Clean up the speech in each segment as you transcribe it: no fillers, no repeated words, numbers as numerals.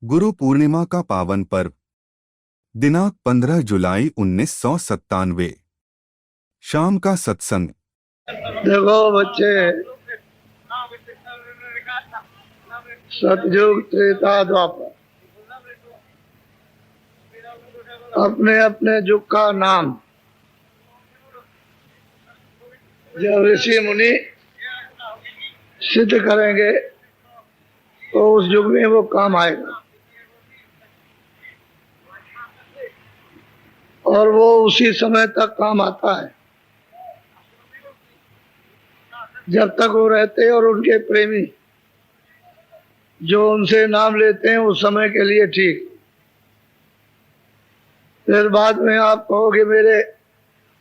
गुरु पूर्णिमा का पावन पर्व दिनांक 15 जुलाई 1997। शाम का सत्संग। देखो बच्चे, सतयुग त्रेता द्वापर अपने अपने युग का नाम जब ऋषि मुनि सिद्ध करेंगे तो उस युग में वो काम आएगा, और वो उसी समय तक काम आता है जब तक वो रहते हैं और उनके प्रेमी जो उनसे नाम लेते हैं उस समय के लिए ठीक। फिर बाद में आप कहोगे मेरे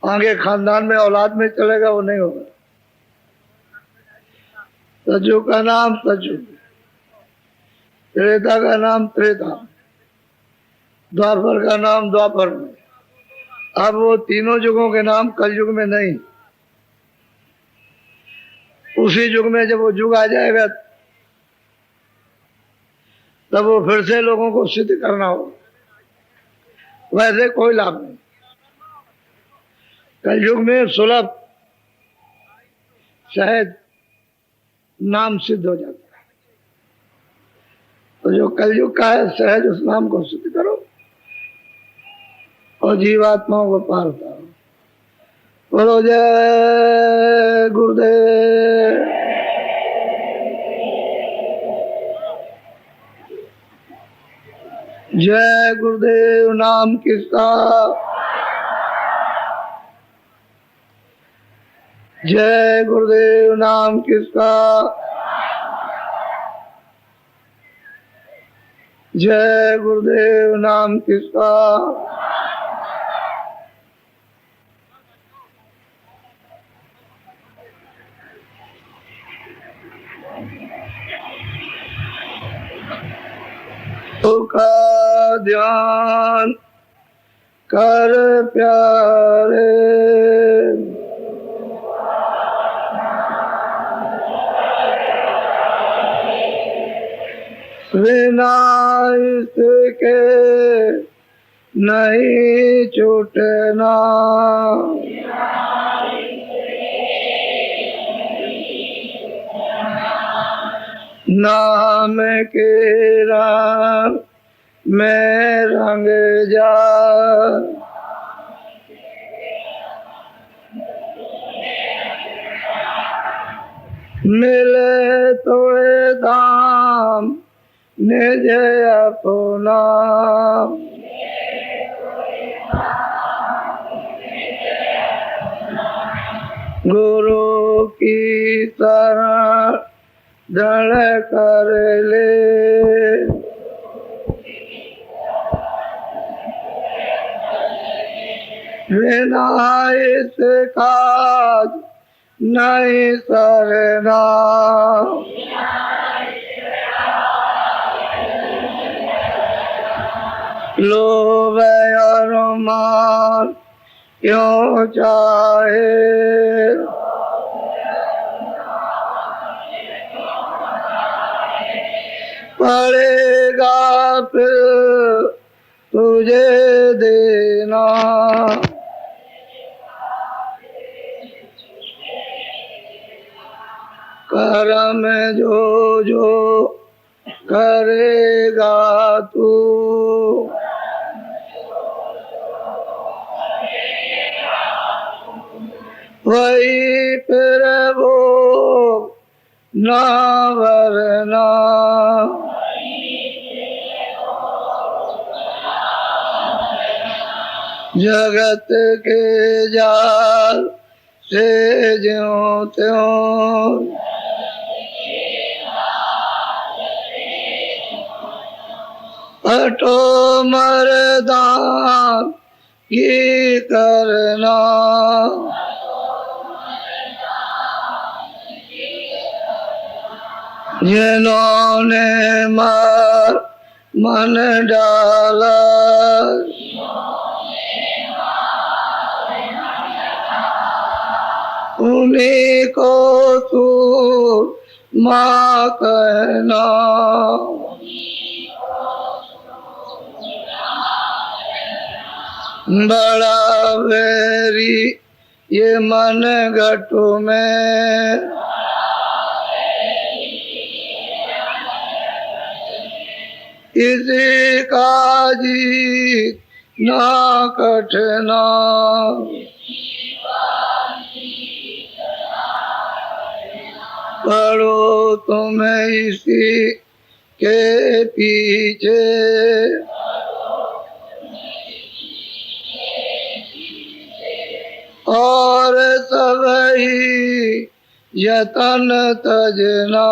आगे खानदान में औलाद में चलेगा, वो नहीं होगा। सतयुग का नाम सतयुग, त्रेता का नाम त्रेता, द्वापर का नाम द्वापर में। अब वो तीनों युगों के नाम कलयुग में नहीं, उसी युग में जब वो युग आ जाएगा तब वो फिर से लोगों को सिद्ध करना होगा, वैसे कोई लाभ नहीं। कलयुग में सुलभ सहज नाम सिद्ध हो जाता है, तो जो कलयुग का है सहज उस नाम को सिद्ध करो और जीवात्माओं को पार उतारो। बोलो जय गुरुदेव। जय गुरुदेव नाम किसका, जय गुरुदेव नाम किसका, जय गुरुदेव नाम किसका। का ध्यान कर प्यारे, बिना इसके नहीं छूटना, नाम के रंग में रंग जा, मिले तो धाम निज अपना, गुरु की शरण दृढ़ कर ले, बिना इस काज नहीं सरना, लोभ और मान क्यों चाहे, पड़ेगा फिर तुझे देना, कर्म जो जो करेगा तू, वही फिर वो ना वरना, जगत के जाल से ज्यों त्यों, हटो मर्दान की करना, जिन्होंने मन डाला, उन्हीं को तू माँ कहना, बड़ा वैरी ये मन घटू में, इसी का जीत ना कठिना, पढ़ो तुम इसी के पीछे, और सब ही यतन तजना,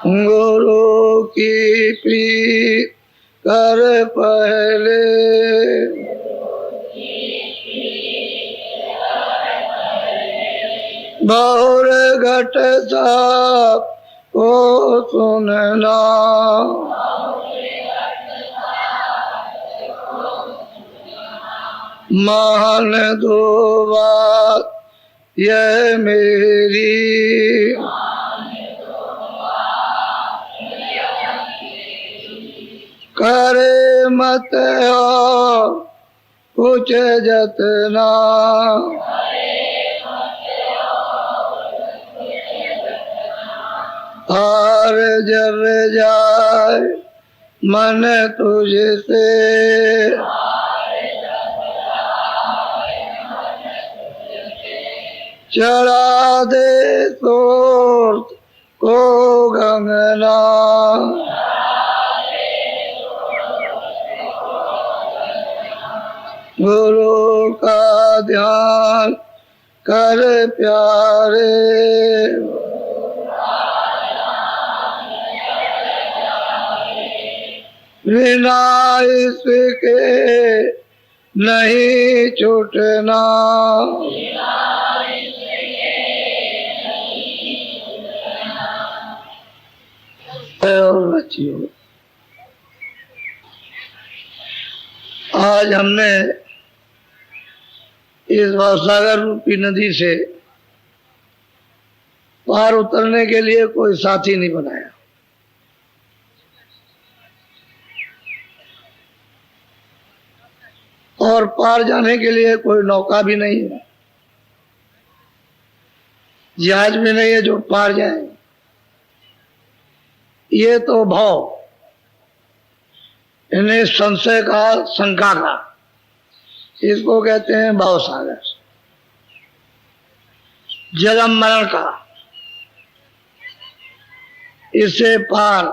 गुरु की प्रीत कर पहले, बहुर घट साप को सुनना, मान दो बात यह मेरी, करे मत और कुछ जतना, हार जब जाए मन तुझसे, चढ़ा दे सोर्स को गंगना, गुरु का ध्यान कर प्यारे, बिना इसके नहीं छूटना, और बच्चियों, आज हमने इस भवसागर रूपी नदी से पार उतरने के लिए कोई साथी नहीं बनाया, और पार जाने के लिए कोई नौका भी नहीं है, जहाज भी नहीं है जो पार जाए। ये तो भाव, इन्हें संशय का, शंका का, इसको कहते हैं भाव सागर। जन्म मरण का, इससे पार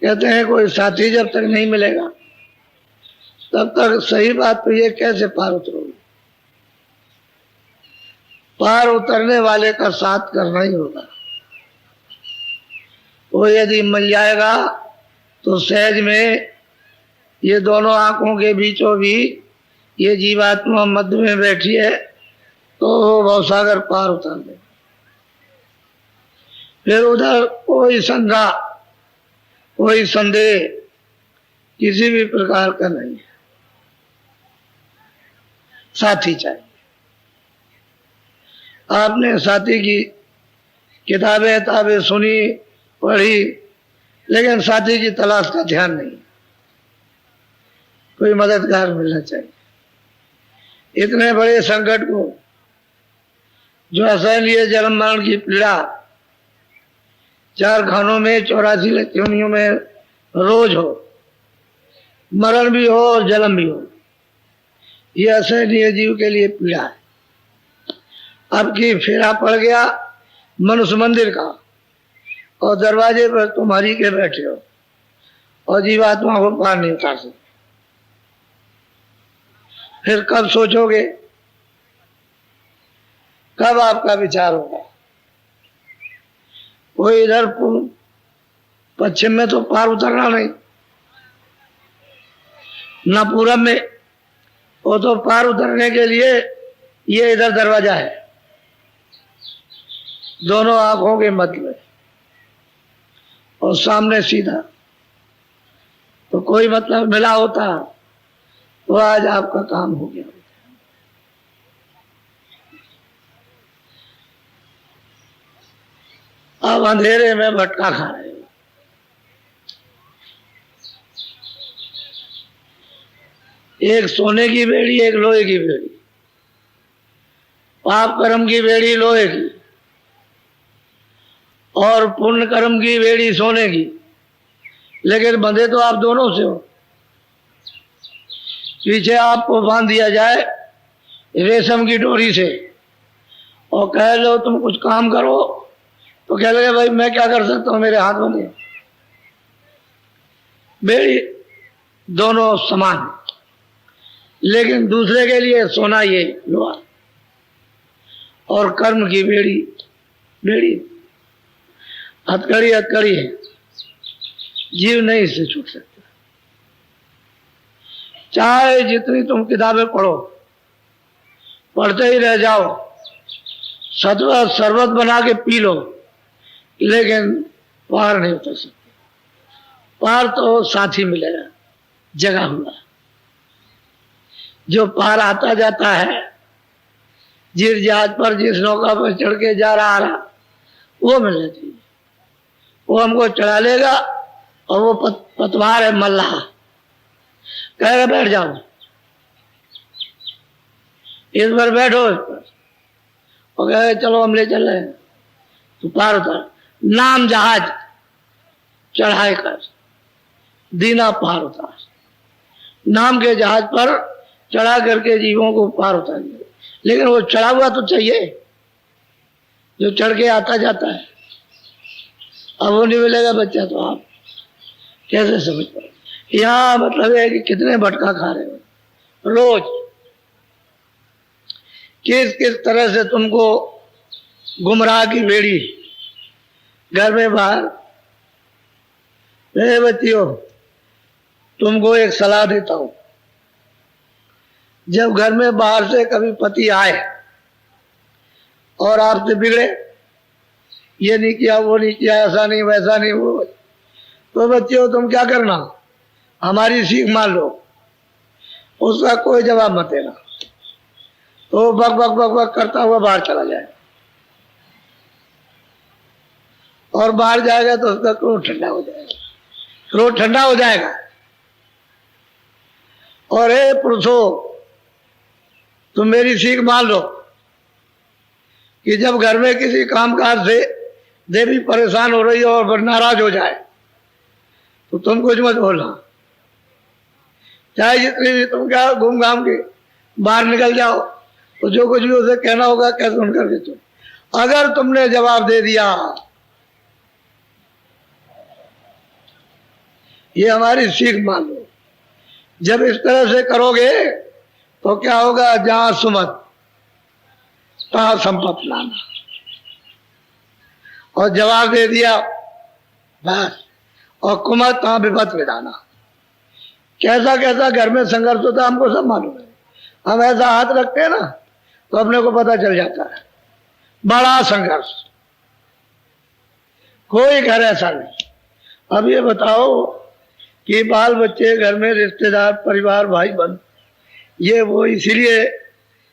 कहते हैं कोई साथी जब तक नहीं मिलेगा तब तक सही बात तो ये कैसे पार उतरोगे। पार उतरने वाले का साथ करना ही होगा। वो यदि मिल जाएगा तो सहज में ये दोनों आंखों के बीचों भी ये जीवात्मा मध्य में बैठी है तो भवसागर पार उतर दे। फिर उधर कोई शंका, कोई संदेह किसी भी प्रकार का नहीं है। साथी चाहिए। आपने साथी की किताबें सुनी, पढ़ी, लेकिन साथी की तलाश का ध्यान नहीं। कोई मददगार मिलना चाहिए। इतने बड़े संकट को जो असहनीय जन्म मरण की पीड़ा 4 खानों में 84 योनियों में रोज हो, मरण भी हो और जन्म भी हो, ये असहनीय जीव के लिए पीड़ा है। अब की फेरा पड़ गया मनुष्य मंदिर का और दरवाजे पर तुम्हारी के बैठे हो और जीवात्मा को पार नहीं उतार सकते। फिर कब सोचोगे, कब आपका विचार होगा। कोई इधर पश्चिम में तो पार उतरना नहीं, न पूरब में। वो तो पार उतरने के लिए ये इधर दरवाजा है, दोनों आंखों के मध्य में और सामने सीधा। तो कोई मतलब मिला होता तो आज आपका काम हो गया। अब अंधेरे में भटका खा रहे हो। एक सोने की बेड़ी, एक लोहे की बेड़ी। पाप कर्म की बेड़ी लोहे की और पुण्य कर्म की बेड़ी सोने की, लेकिन बंधे तो आप दोनों से हो। पीछे आपको बांध दिया जाए रेशम की डोरी से और कह लो तुम कुछ काम करो, तो कह लगे भाई मैं क्या कर सकता हूं, मेरे हाथ में नहीं। बेड़ी दोनों समान है, लेकिन दूसरे के लिए सोना ये लोहा। और कर्म की बेड़ी बेड़ी हथकड़ी हथकड़ी है, जीव नहीं इससे छूट सकता। चाहे जितनी तुम किताबें पढ़ो, पढ़ते ही रह जाओ, सत्व शरबत बना के पी लो, लेकिन पार नहीं उतर सकते। पार तो साथी मिलेगा जगा हुआ, जो पार आता जाता है, जिस जहाज पर जिस नौका पर चढ़ के जा रहा वो मिलना चाहिए। वो हमको चढ़ा लेगा और वो पतवार है मल्लाह, कहेगा बैठ जाओ, इस पर बैठो, इस पर, और कहेगा चलो हम ले चल रहे हैं, तो पार उतर। नाम जहाज चढ़ाए कर दीना पार उतार। नाम के जहाज पर चढ़ा करके जीवों को पार उतारिए, लेकिन वो चढ़ा हुआ तो चाहिए जो चढ़ के आता जाता है। अब वो नहीं मिलेगा बच्चा तो आप कैसे समझ पाए? यहाँ मतलब है कि कितने भटका खा रहे हो रोज, किस किस तरह से तुमको गुमराह की बेड़ी घर में बाहर। मेरे बच्चियों, तुमको एक सलाह देता हूं, जब घर में बाहर से कभी पति आए और आपसे बिगड़े, ये नहीं किया वो नहीं किया, ऐसा नहीं वैसा नहीं वो, तो बच्चियों तुम क्या करना, हमारी सीख मान लो, उसका कोई जवाब मत देना, तो बक बक बक बक करता हुआ बाहर चला जाए, और बाहर जाएगा तो उसका क्रोध ठंडा हो जाएगा, क्रोध ठंडा हो जाएगा। और हे पुरुषों, तुम मेरी सीख मान लो कि जब घर में किसी कामकाज से देवी परेशान हो रही हो और नाराज हो जाए, तो तुम कुछ मत बोलना, चाहे जितनी भी तुम क्या घूम घाम के बाहर निकल जाओ, तो जो कुछ भी उसे कहना होगा कह सुन करके तुम। अगर तुमने जवाब दे दिया, ये हमारी सीख मान लो, जब इस तरह से करोगे तो क्या होगा, जहां सुमत तहां संपत्ति लाना। और जवाब दे दिया बस, और कुमत तहां विपत मिटाना। कैसा कैसा घर में संघर्ष होता है हमको सब मालूम है। हम ऐसा हाथ रखते हैं ना तो अपने को पता चल जाता है, बड़ा संघर्ष, कोई घर ऐसा नहीं। अब ये बताओ कि बाल बच्चे, घर में रिश्तेदार, परिवार, भाई बहन, ये वो इसीलिए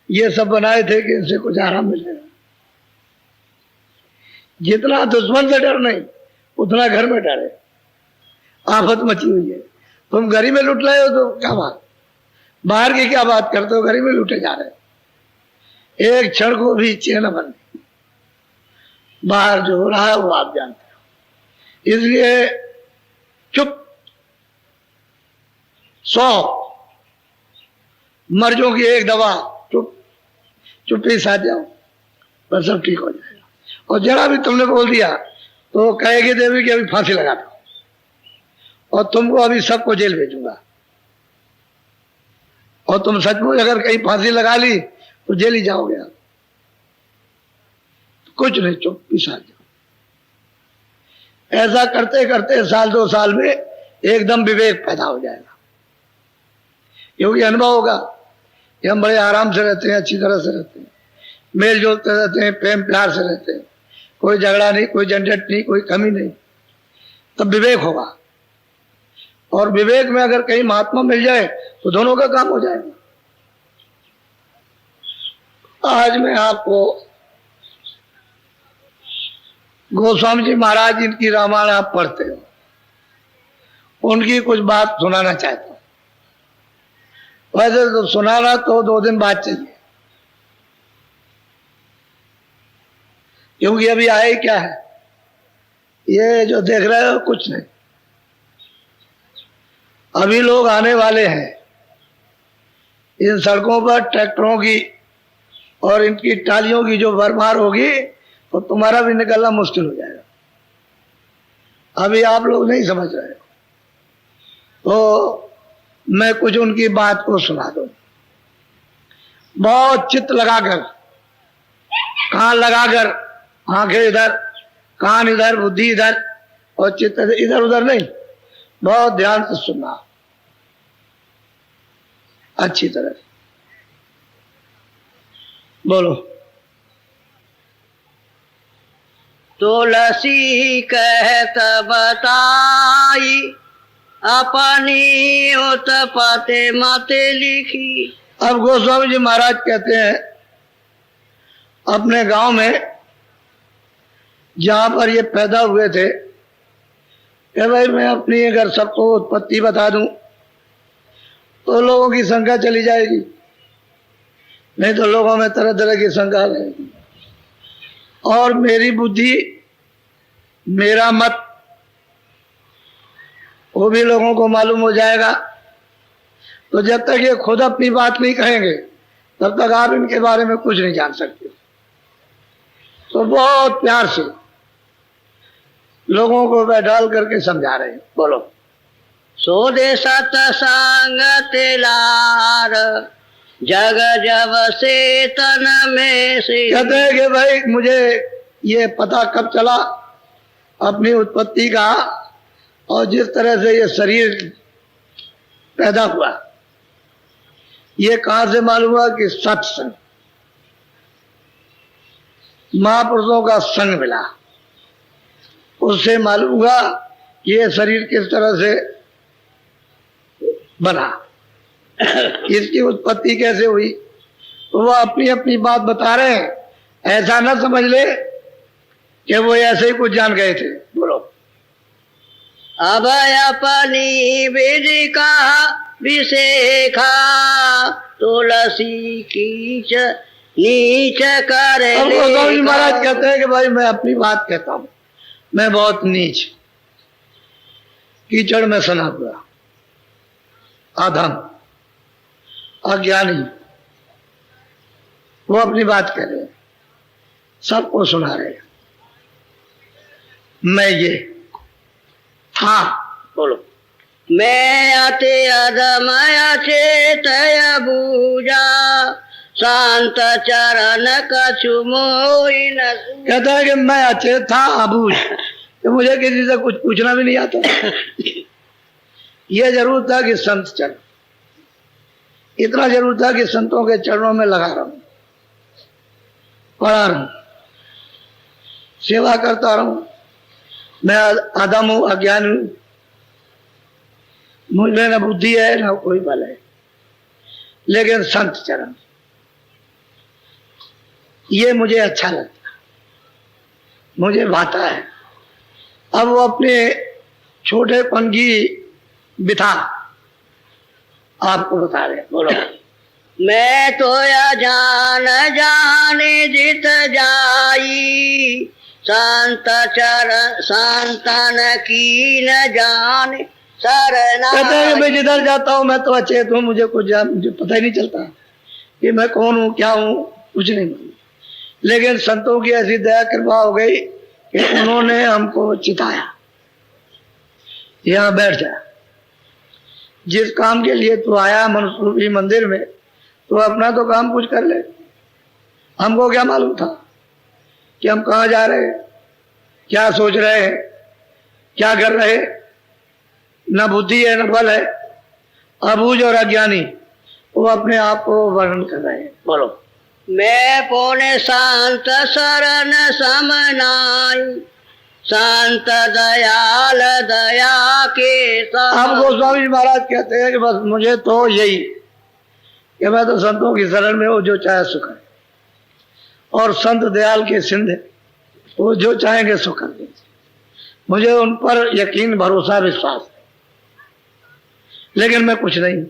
ये सब बनाए थे कि इनसे कुछ आराम मिलेगा। जितना दुश्मन से डर नहीं, उतना घर में डर है, आफत मची हुई है। तुम घर ही में लुट रहे हो तो क्या बात, बाहर की क्या बात करते हो, घर ही में लूटे जा रहे हो। एक क्षण को भी चैन बन, बाहर जो हो रहा है वो आप जानते हो। इसलिए चुप, 100 मर्जों की एक दवा, चुप, चुप्पी साथ जाओ, बस सब ठीक हो जाएगा। और जरा भी तुमने बोल दिया तो कहेगी देवी कि अभी फांसी लगा दो, और तुमको अभी सबको जेल भेजूंगा। और तुम सचमुच अगर कहीं फांसी लगा ली तो जेल ही जाओगे आप। कुछ नहीं, चुप्पी साथ जाओ। ऐसा करते करते साल 2 साल में एकदम विवेक पैदा हो जाएगा, क्योंकि अनुभव होगा कि हम बड़े आराम से रहते हैं, अच्छी तरह से रहते हैं, मेल जोलते रहते हैं, प्रेम प्यार से रहते हैं, कोई झगड़ा नहीं, कोई झंझट नहीं, कोई कमी नहीं। तब विवेक होगा, और विवेक में अगर कहीं महात्मा मिल जाए तो दोनों का काम हो जाएगा। आज मैं आपको गोस्वामी जी महाराज जिनकी रामायण आप पढ़ते हो, उनकी कुछ बात सुनाना चाहता हूं। वैसे तो सुनाना तो 2 दिन बाद चाहिए, क्योंकि अभी आए क्या है, ये जो देख रहे हो कुछ नहीं, अभी लोग आने वाले हैं। इन सड़कों पर ट्रैक्टरों की और इनकी टालियों की जो भरमार होगी तो तुम्हारा भी निकलना मुश्किल हो जाएगा। अभी आप लोग नहीं समझ रहे हो, तो मैं कुछ उनकी बात को सुना दूं। बहुत चित्त लगाकर, कान लगाकर, आंखें इधर, कान इधर, बुद्धि इधर और चित्त इधर उधर नहीं, बहुत ध्यान से सुनना अच्छी तरह। बोलो। तुलसी कहत बताई अपनी उत्पत्ति मत लिखी। अब गोस्वामी जी महाराज कहते हैं अपने गांव में जहां पर ये पैदा हुए थे कि भाई मैं अपनी अगर सबको उत्पत्ति बता दूं तो लोगों की संख्या चली जाएगी, नहीं तो लोगों में तरह तरह की शंका रहेगी और मेरी बुद्धि, मेरा मत वो भी लोगों को मालूम हो जाएगा। तो जब तक ये खुद अपनी बात नहीं कहेंगे तब तक आप इनके बारे में कुछ नहीं जान सकते। तो बहुत प्यार से लोगों को बैठाल करके समझा रहे हैं। बोलो। सो दे सतसंग तिलार जग जब से तन में से। कहते हैं कि भाई मुझे ये पता कब चला अपनी उत्पत्ति का और जिस तरह से ये शरीर पैदा हुआ, ये कहां से मालूम हुआ कि सत्संग, महापुरुषों का संग मिला, उससे मालूम हुआ कि ये शरीर किस तरह से बना, इसकी उत्पत्ति कैसे हुई। तो वो अपनी अपनी बात बता रहे हैं, ऐसा ना समझ ले कि वो ऐसे ही कुछ जान गए थे। बोलो। अब अपनी विधि का विशेखा तुलसी कीच नीच करे। अब गोस्वामी महाराज कहते हैं कि भाई मैं अपनी बात कहता हूं, मैं बहुत नीच, कीचड़ में सना हुआ, अधम, अज्ञानी, वो अपनी बात कह रहे हैं, सबको सुना रहे हैं। मैं ये हाँ। बोलो। मैं अति अधम अचेतय बूझा शांत चरण कछु मोहि न। कहता है कि मैं अचेत था, अबूझ, कि मुझे किसी से कुछ पूछना भी नहीं आता। यह जरूर था कि संत चरण, इतना जरूर था कि संतों के चरणों में लगा रहा हूं, पढ़ा रहा हूं, सेवा करता रहूं। मैं अधम हूं, अज्ञान हूं, मुझमें न बुद्धि है न कोई बल है, लेकिन संत चरण ये मुझे अच्छा लगता, मुझे भाता है। अब वो अपने छोटेपन की बिथा आपको बता रहे। बोलो। मैं तो या जान जाने जित जाई शांत चरण संतन की न जाने शरणा। कहते हैं कि मैं जिधर जाता हूं मैं तो अचेत हूं, मुझे पता ही नहीं चलता कि मैं कौन हूं, क्या हूं, कुछ नहीं मालूम। लेकिन संतों की ऐसी दया कृपा हो गई कि उन्होंने हमको चिताया, यहां बैठ जा, जिस काम के लिए तू आया मनुष्य रूपी मंदिर में, तो अपना तो काम कुछ कर ले। हमको क्या मालूम था कि हम कहाँ जा रहे हैं, क्या सोच रहे हैं, क्या कर रहे हैं। न बुद्धि है न बल है, अबूझ और अज्ञानी वो अपने आप को वर्णन कर रहे हैं। बोलो। मैं पौने शांत शरण समनाई शांत दयाल दया के अब गोस्वामी महाराज कहते हैं कि बस मुझे तो यही कि मैं तो संतों की शरण में हो, जो चाहे सुख है, और संत दयाल के सिंध है, वो जो चाहेंगे सुख कर देंगे। मुझे उन पर यकीन, भरोसा, विश्वास है, लेकिन मैं कुछ नहीं,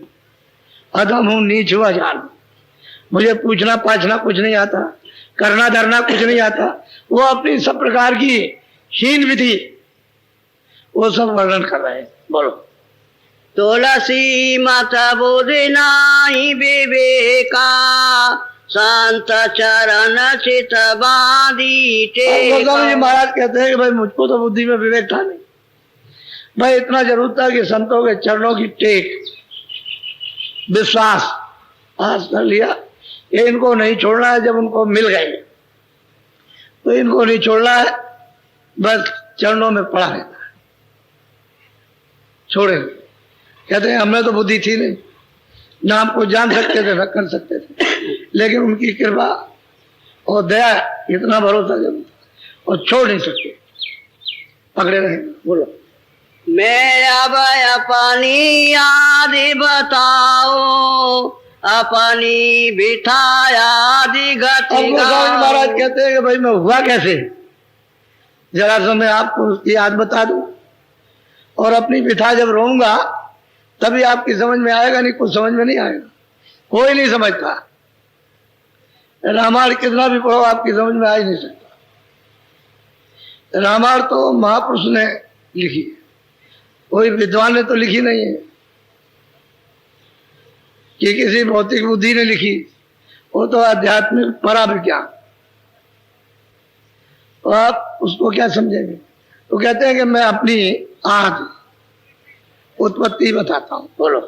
अधम हूं, नीच हूं, अजान, मुझे पूछना पाछना कुछ नहीं आता, करना धरना कुछ नहीं आता। वो अपनी सब प्रकार की हीन विधि वो सब वर्णन कर रहे हैं। बोलो। तुलसी मत बुद्धि नाही विवेका, संत चरण चित बांधी गोस्वामी जी टेका। महाराज कहते हैं कि भाई मुझको तो बुद्धि में विवेक था नहीं, भाई इतना जरूर था कि संतों के चरणों की टेक विश्वास आज कर लिया, ये इनको नहीं छोड़ना है। जब उनको मिल गए तो इनको नहीं छोड़ना है, बस चरणों में पड़ा रहना है, छोड़ेंगे। कहते हैं हमें तो बुद्धि थी नहीं, ना हमको जान सकते थे, न कर सकते थे, लेकिन उनकी कृपा और दया इतना भरोसा जरूर था, और छोड़ नहीं सकते, पकड़े रहेंगे। बोलो। मैं अब अपनी आदि बताओ, अपनी बिठाया आदि गति अब गोस्वामी महाराज कहते हैं कि भाई मैं हुआ कैसे, जरा सा मैं आपको उसकी याद बता दूं, और अपनी बिठा जब रोऊंगा तभी आपकी समझ में आएगा, नहीं कुछ समझ में नहीं आएगा, कोई नहीं समझता। रामायण कितना भी पढ़ो आपकी समझ में आ ही नहीं सकता। रामायण तो महापुरुष ने लिखी है, कोई विद्वान ने तो लिखी नहीं है कि किसी भौतिक बुद्धि ने लिखी, वो तो आध्यात्मिक परा विज्ञान। तो आप उसको क्या समझेंगे? तो कहते हैं कि मैं अपनी आदि उत्पत्ति बताता हूं। बोलो।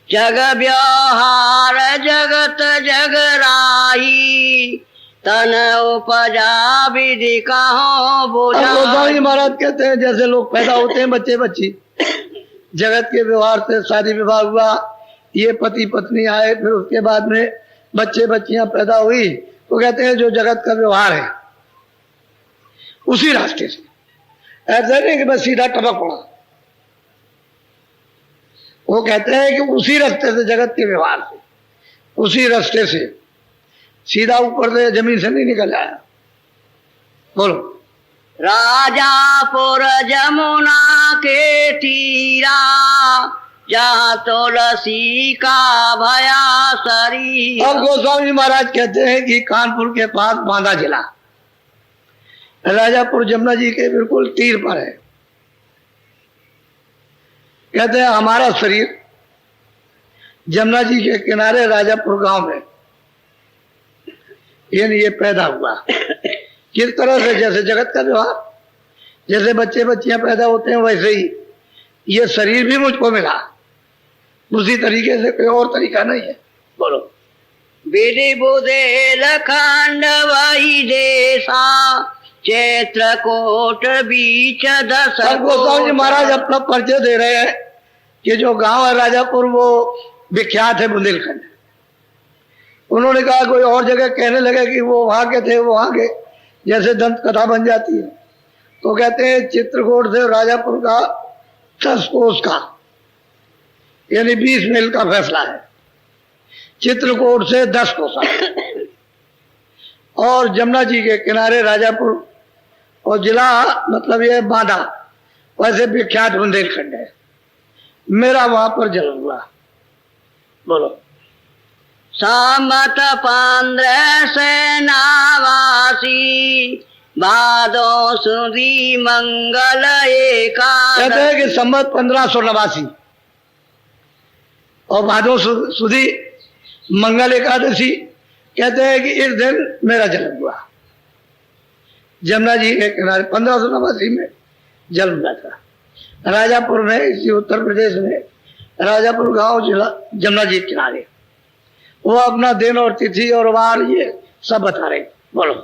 जग व्यवहार जगत जगराई, तन उपजा विधि कहो अब बुझा। गोस्वामी महाराज कहते हैं जैसे लोग पैदा होते हैं बच्चे बच्ची, जगत के व्यवहार से शादी विवाह हुआ, ये पति पत्नी आए, फिर उसके बाद में बच्चे बच्चियां पैदा हुई, तो कहते हैं जो जगत का व्यवहार है उसी रास्ते से, ऐसा नहीं कि बस सीधा टपक पड़ा। वो कहते हैं कि उसी रास्ते से, जगत के व्यवहार से, उसी रास्ते से, सीधा ऊपर से जमीन से नहीं निकल आया। बोलो। राजापुर जमुना के तीरा, जहाँ तुलसी का भया शरीर। अब गोस्वामी महाराज कहते हैं कि कानपुर के पास बांदा जिला, राजापुर जमुना जी के बिल्कुल तीर पर है। कहते हैं हमारा शरीर जमुना जी के किनारे राजापुर गांव में ये पैदा हुआ। किस तरह से? जैसे जगत का व्यवहार, जैसे बच्चे बच्चियां पैदा होते हैं वैसे ही ये शरीर भी मुझको मिला, उसी तरीके से, कोई और तरीका नहीं है। बोलो। विधि बुधेल खंड वही देशा, क्षेत्रकूट बीच दस। अब गोस्वामी जी महाराज अपना परिचय दे रहे हैं कि जो गांव है राजापुर वो विख्यात है बुंदेलखंड। उन्होंने कहा कोई और जगह कहने लगे कि वो वहां के थे, वो वहां के, जैसे दंत कथा बन जाती है। तो कहते हैं चित्रकूट से राजापुर का 10 कोस का, यानी 20 मील का फैसला है, चित्रकूट से 10 कोसा। और जमुना जी के किनारे राजापुर, और जिला मतलब ये बांदा, वैसे विख्यात बुंदेलखंड है। मेरा वहां पर जन्म हुआ। बोलो। सामत 15 सेनावासी, भादो सुदी मंगल एकादशी। कहते हैं कि संवत 1589 और भादो सुदी मंगल एकादशी, कहते हैं कि इस दिन मेरा जन्म हुआ। जमुना जी के किनारे 1589 में जन्म हुआ था, राजापुर में, इसी उत्तर प्रदेश में, राजापुर गांव जिला जमुना जी के किनारे। वो अपना दिन और तिथि और वार ये सब बता रहे। बोलो।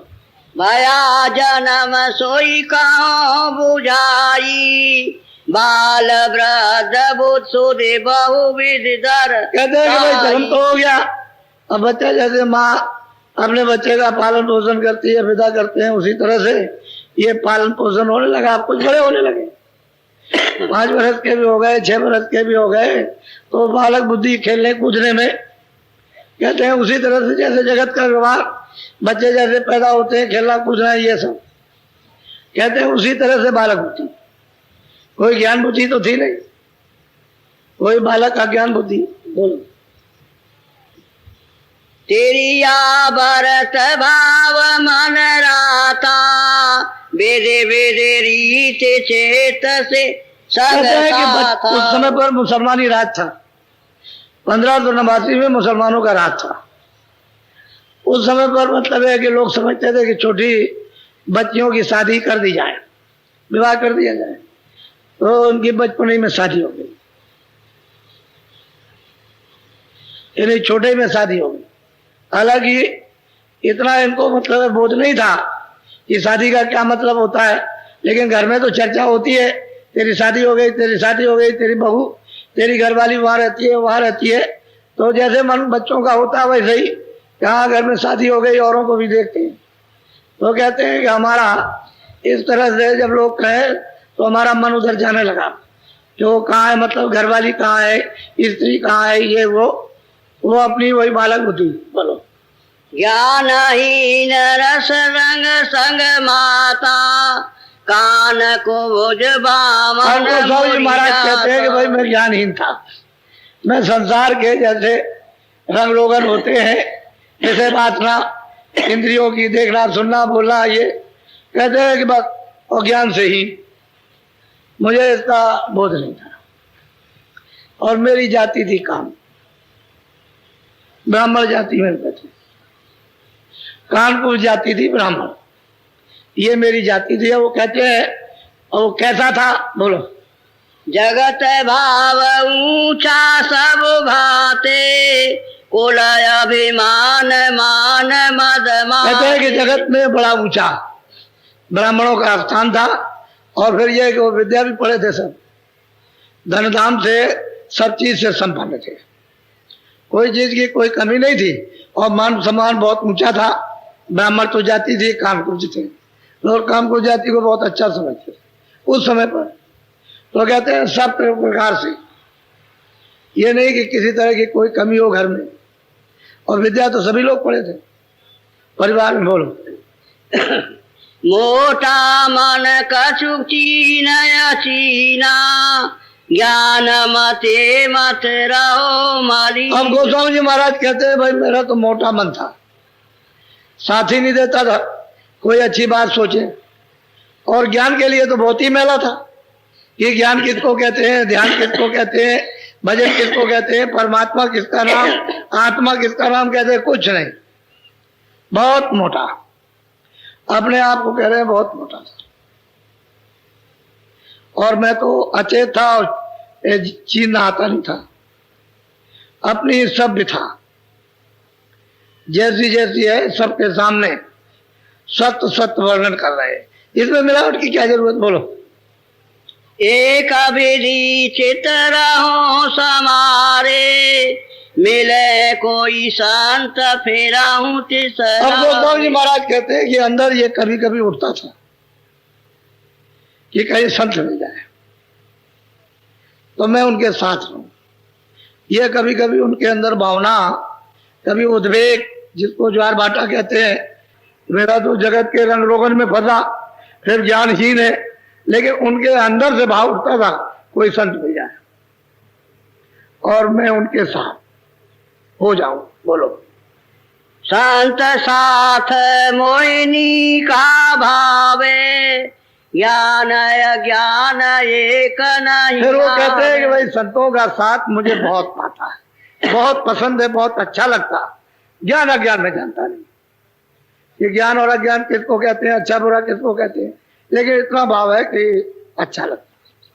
भया जन्म सोई कहो बुझाई, बाल वृद्ध बुध सुधि बहुविध दर। कहते हैं कि भाई जन्म तो हो गया, अब बच्चा जैसे माँ अपने बच्चे का पालन पोषण करती है, विदा करते हैं, उसी तरह से ये पालन पोषण होने लगा। आप कुछ बड़े होने लगे, 5 वर्ष के भी हो गए, 6 वर्ष के भी हो गए, तो बालक बुद्धि खेलने कूदने में। कहते हैं उसी तरह से जैसे जगत का व्यवहार, बच्चे जैसे पैदा होते हैं, खेलना कूदना, ये सब कहते हैं उसी तरह से बालक बुद्धि। कोई ज्ञान बुद्धि तो थी नहीं, वही बालक अज्ञान बुद्धि। बोलो। तेरी भरत भाव मन राता, वेदे वेदे रीत चेत से संग कहते हैं कि साथा। उस समय पर मुसलमानी राज था, 1589 में मुसलमानों का राज था। उस समय पर मतलब है कि लोग समझते थे कि छोटी बच्चियों की शादी कर दी जाए, विवाह कर दिया जाए, तो उनकी बचपन में शादी हो गई, यानी छोटे में शादी हो गई। हालांकि इतना इनको मतलब बोध नहीं था कि शादी का क्या मतलब होता है, लेकिन घर में तो चर्चा होती है, तेरी शादी हो गई, तेरी शादी हो गई, तेरी बहू, तेरी घरवाली वहाँ रहती है, वहाँ रहती है। तो जैसे मन बच्चों का होता है वैसे ही कहाँ घर में शादी हो गई, औरों को भी देखते हैं। तो कहते हैं कि हमारा इस तरह से जब लोग कहे तो हमारा मन उधर जाने लगा, जो कहाँ है, मतलब घरवाली कहाँ है, स्त्री कहाँ है, ये वो अपनी वही बालक बुद्धि। बोलो। ज्ञानहीन रस रंग संग माता, कान को भुज बामन हमको स्वामी जी महाराज कहते हैं कि भाई मैं ज्ञानहीन था, मैं संसार के जैसे रंग रोगन होते हैं, जैसे वासना इंद्रियों की, देखना सुनना बोलना, ये कहते हैं कि बस अज्ञान से ही मुझे इसका बोध नहीं था। और मेरी जाति थी काम, ब्राह्मण जाति में कहते, कानपुर जाति थी ब्राह्मण, ये मेरी जाति थी। वो कहते हैं, और वो कैसा था? बोलो। जगत भाव ऊंचा सब भाते, कुल अभिमान मान मद कहते हैं कि जगत में बड़ा ऊंचा ब्राह्मणों का स्थान था, और फिर ये कि वो विद्या भी पढ़े थे, सब धन धाम से, सब चीज से संपन्न थे, कोई चीज की कोई कमी नहीं थी, और मान सम्मान बहुत ऊंचा था। ब्राह्मण तो जाति थी, कामकुज थे, लोग कामकुज जाति को बहुत अच्छा समझते थे उस समय पर। तो कहते हैं सब प्रकार से, ये नहीं कि किसी तरह की कोई कमी हो घर में, और विद्या तो सभी लोग पढ़े थे परिवार में। बोलो। मोटा मन कछु चीना चीना, ज्ञान मते मत रहो माली। अब गोस्वामी जी महाराज कहते हैं भाई मेरा तो मोटा मन था, साथ ही नहीं देता था कोई अच्छी बात सोचे, और ज्ञान के लिए तो बहुत ही मेला था कि ज्ञान किसको कहते हैं, ध्यान किसको कहते हैं, भजन किसको कहते हैं, परमात्मा किसका नाम, आत्मा किसका नाम कहते हैं, कुछ नहीं, बहुत मोटा, अपने आप को कह रहे हैं बहुत मोटा था। और मैं तो अचेत था, और चीन आता नहीं था, अपनी सभ्य था, जैसी जैसी है सबके सामने सत्य सत्य वर्णन कर रहे हैं, इसमें मिलावट की क्या जरूरत? बोलो। एक विधि चित रहो समारे, मिले कोई संत फेराऊं अब गोस्वामी जी महाराज कहते हैं कि अंदर ये कभी कभी उठता था कि कहीं संत मिल जाए तो मैं उनके साथ रहूं। ये कभी कभी उनके अंदर भावना, कभी उद्वेग, जिसको ज्वार भाटा कहते हैं, मेरा तो जगत के रंग रोगन में फंसा, फिर ज्ञानहीन है, लेकिन उनके अंदर से भाव उठता था कोई संत मिल जाए और मैं उनके साथ हो जाऊं। बोलो। संत साथ मोहिनी का भावे, ज्ञान अज्ञान एक नहीं। फिर वो कहते हैं कि भाई संतों का साथ मुझे बहुत पाता है, बहुत पसंद है, बहुत अच्छा लगता है, ज्ञान अज्ञान में जानता नहीं कि ज्ञान और अज्ञान किसको कहते हैं, अच्छा बुरा किसको कहते हैं, लेकिन इतना भाव है कि अच्छा लगता है,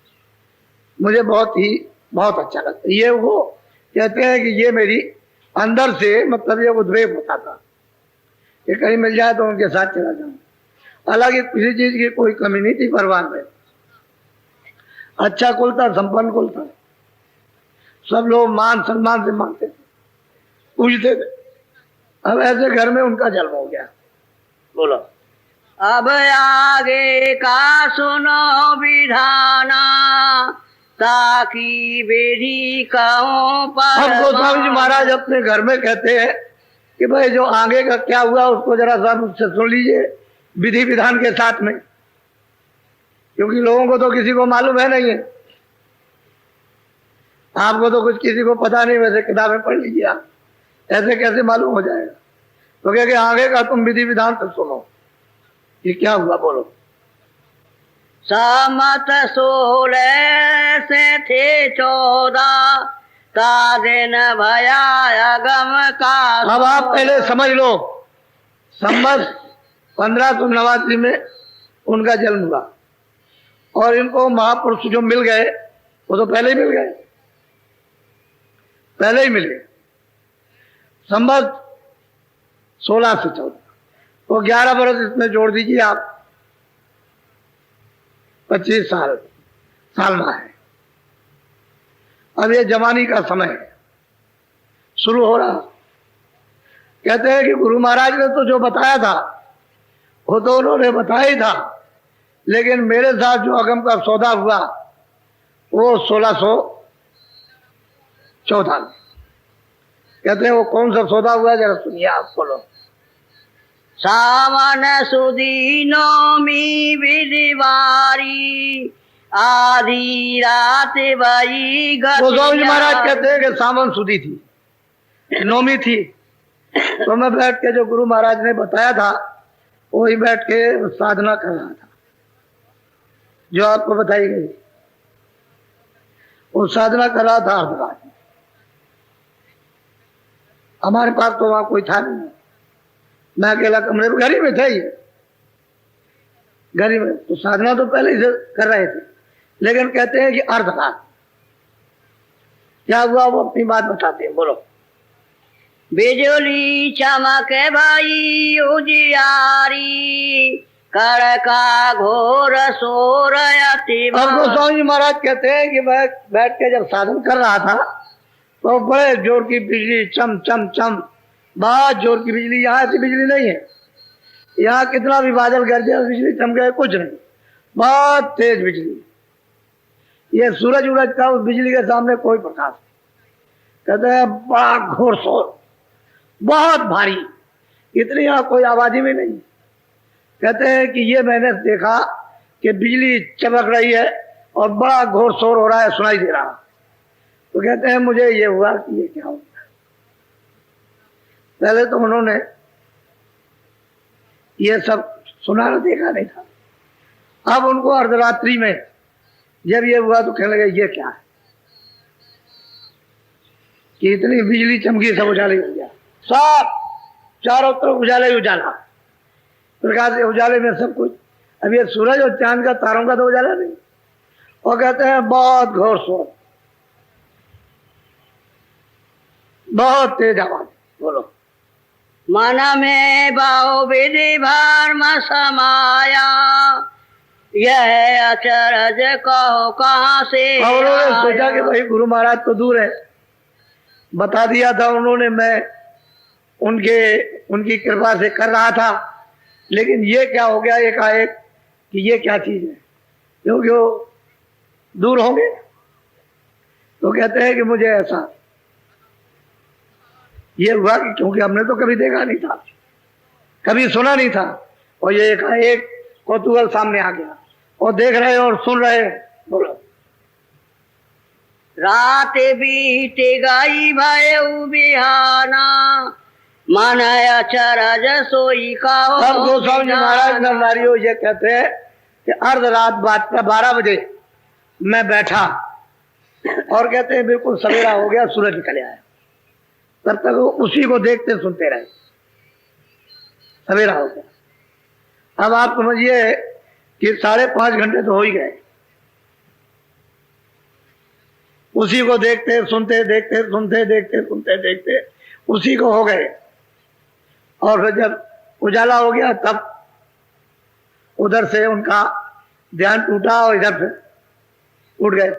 मुझे बहुत अच्छा लगता है। ये वो कहते हैं कि ये मेरी अंदर से मतलब ये उद्वेग होता था कि कहीं मिल जाए तो उनके साथ चला जाऊं। हालांकि किसी चीज की कोई कमी नहीं थी परिवार में, अच्छा कुल था, संपन्न कुल था, सब लोग मान सम्मान से मानते थे, पूजते थे। अब ऐसे घर में उनका जन्म हो गया। बोलो। अब आगे का सुनो विधाना, ताकि बेरी कहूं पर। अब गोस्वामी जी महाराज अपने घर में कहते हैं कि भाई जो आगे का क्या हुआ उसको जरा सा मुझसे सुन लीजिए विधि विधान के साथ में, क्योंकि लोगों को तो किसी को मालूम है नहीं है। आपको तो कुछ किसी को पता नहीं, वैसे किताबें पढ़ लीजिए आप, ऐसे कैसे मालूम हो जाएगा। तो क्या कि आगे का तुम विधि विधान तो सुनो कि क्या हुआ, बोलो। समत 16 से थे 14 ता दिन भया अगम का। अब आप पहले समझ लो, संवत 1589 में उनका जन्म हुआ, और इनको महापुरुष जो मिल गए वो तो पहले ही मिल गए, पहले ही मिल गए। संवत 16 से 14 तो 11 बरस इसमें जोड़ दीजिए आप, 25 साल में है। अब ये जवानी का समय है, शुरू हो रहा। कहते हैं कि गुरु महाराज ने तो जो बताया था वो तो उन्होंने बताया ही था, लेकिन मेरे साथ जो अगम का सौदा हुआ वो 1614 में। कहते हैं वो कौन सा सौदा हुआ, जरा सुनिए आप, बोलो। सावन सुदी नौमी विधिवारी आधी रात भई गोस्वामी जी महाराज कहते हैं कि सावन सुदी थी, नौमी थी, तो मैं बैठ के जो गुरु महाराज ने बताया था वही बैठ के साधना कर रहा था, जो आपको बताई गई वो साधना कर रहा था अर्धरात में। हमारे पास तो वहां कोई था नहीं, मैं अकेला कमरे में, घर ही में था, ही घर ही में। तो साधना तो पहले ही से कर रहे थे, लेकिन कहते हैं कि अर्धरात क्या हुआ वो अपनी बात बताते हैं, बोलो। बिजली चमक भई उजियारी कड़का घोर सोर अति। अब गोस्वामी जी महाराज कहते हैं कि मैं बैठ के जब साधन कर रहा था तो बड़े जोर की बिजली, चम चम चम, बहुत जोर की बिजली। यहाँ ऐसी बिजली नहीं है, यहाँ कितना भी बादल गरजे बिजली चमके कुछ नहीं, बहुत तेज बिजली। ये सूरज उरज का उस बिजली के सामने कोई प्रकाश नहीं। कहते हैं बड़ा घोर शोर, बहुत भारी, इतनी यहाँ कोई आवाज भी नहीं। कहते हैं कि ये मैंने देखा कि बिजली चमक रही है और बड़ा घोर शोर हो रहा है, सुनाई दे रहा। तो कहते हैं मुझे ये हुआ कि ये क्या हो गया। पहले तो उन्होंने ये सब सुना न देखा नहीं था। अब उनको अर्धरात्रि में जब ये हुआ तो कहने लगे ये क्या है कि इतनी बिजली चमकी, सब उजाले हो गया, सब चारों तरफ उजाले ही उजाला, प्रकाश के उजाले में सब कुछ। अब ये सूरज और चांद का, तारों का तो उजाला नहीं। और कहते हैं बहुत घोर शोर, बहुत तेज आवाज, बोलो। मन में भाव विधि भर्म समाया यह अचरज कहो कहाँ से। और उन्होंने सोचा कि भाई गुरु महाराज तो दूर है, बता दिया था उन्होंने, मैं उनकी कृपा से कर रहा था, लेकिन ये क्या हो गया एकाएक कि ये क्या चीज है, क्योंकि वो दूर होंगे। तो कहते हैं कि मुझे ऐसा ये हुआ कि क्योंकि हमने तो कभी देखा नहीं था, कभी सुना नहीं था, और ये एकाएक कौतूहल सामने आ गया, और देख रहे और सुन रहे। बोलो। रात बीत गई भय बिहाना मन अचरज सोई कहो। अब गोस्वामी जी महाराज नरनारियों ये कहते हैं कि अर्धरात 12 बजे मैं बैठा, और कहते हैं बिल्कुल सवेरा हो गया, सूरज निकल आया, तब तक उसी को देखते सुनते रहे, सवेरा हो गया। अब आप समझिए कि 5.5 घंटे तो हो ही गए, उसी को देखते सुनते, देखते सुनते, देखते सुनते, देखते उसी को हो गए। और फिर जब उजाला हो गया तब उधर से उनका ध्यान टूटा और इधर से उठ गए।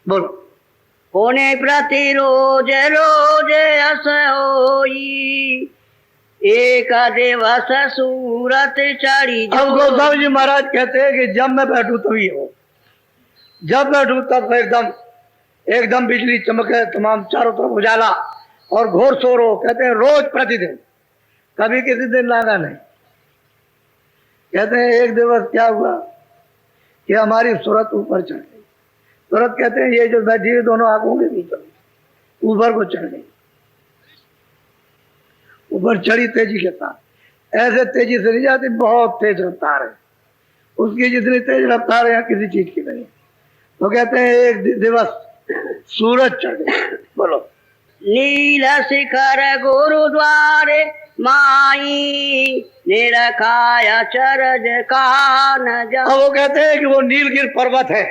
बोलो। होने प्रति रोज रोज अस होई एक दिवस सूरत चढ़ी। अब गोस्वामी जी महाराज कहते हैं कि जब मैं बैठूं तभी हो, जब बैठूं तब एकदम बिजली चमके, तमाम चारों तरफ उजाला और घोर शोर हो। कहते हैं रोज प्रतिदिन, कभी किसी दिन लागा नहीं। कहते हैं एक दिवस क्या हुआ कि हमारी सूरत ऊपर चढ़ गई, तुरंत कहते हैं ये जो बैठी है दोनों आंखों के बीच ऊपर को चढ़ गई, ऊपर चढ़ी तेजी के साथ। ऐसे तेजी से नहीं जाती, बहुत तेज रफ्तार है उसकी, जितनी तेज रफ्तार है यहाँ किसी चीज की नहीं। तो कहते हैं एक दिवस सूरज चढ़ गया। बोलो। नील शिखर गुरुद्वारे माई निरखाया चरज कान जा। अब वो कहते हैं कि वो नीलगिरी पर्वत है,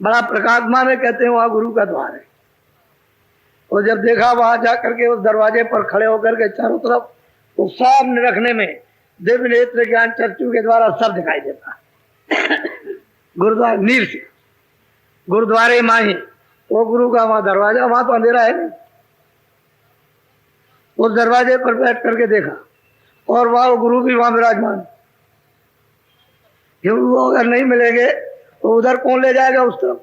बड़ा प्रकाशमान है, कहते हैं वहां गुरु का द्वार है। और जब देखा वहां जाकर के उस दरवाजे पर खड़े होकर के चारों तरफ तो सामने रखने में दिव्य नेत्र ज्ञान चक्षु के द्वारा सब दिखाई देता। गुरुद्वारा नील से गुरुद्वारे माही, वो गुरु का वहां दरवाजा, वहां तो अंधेरा है नहीं। उस दरवाजे पर बैठ करके देखा और वहां वो गुरु भी वहां विराजमान। क्योंकि वो अगर नहीं मिलेंगे तो उधर कौन ले जाएगा उस तरफ।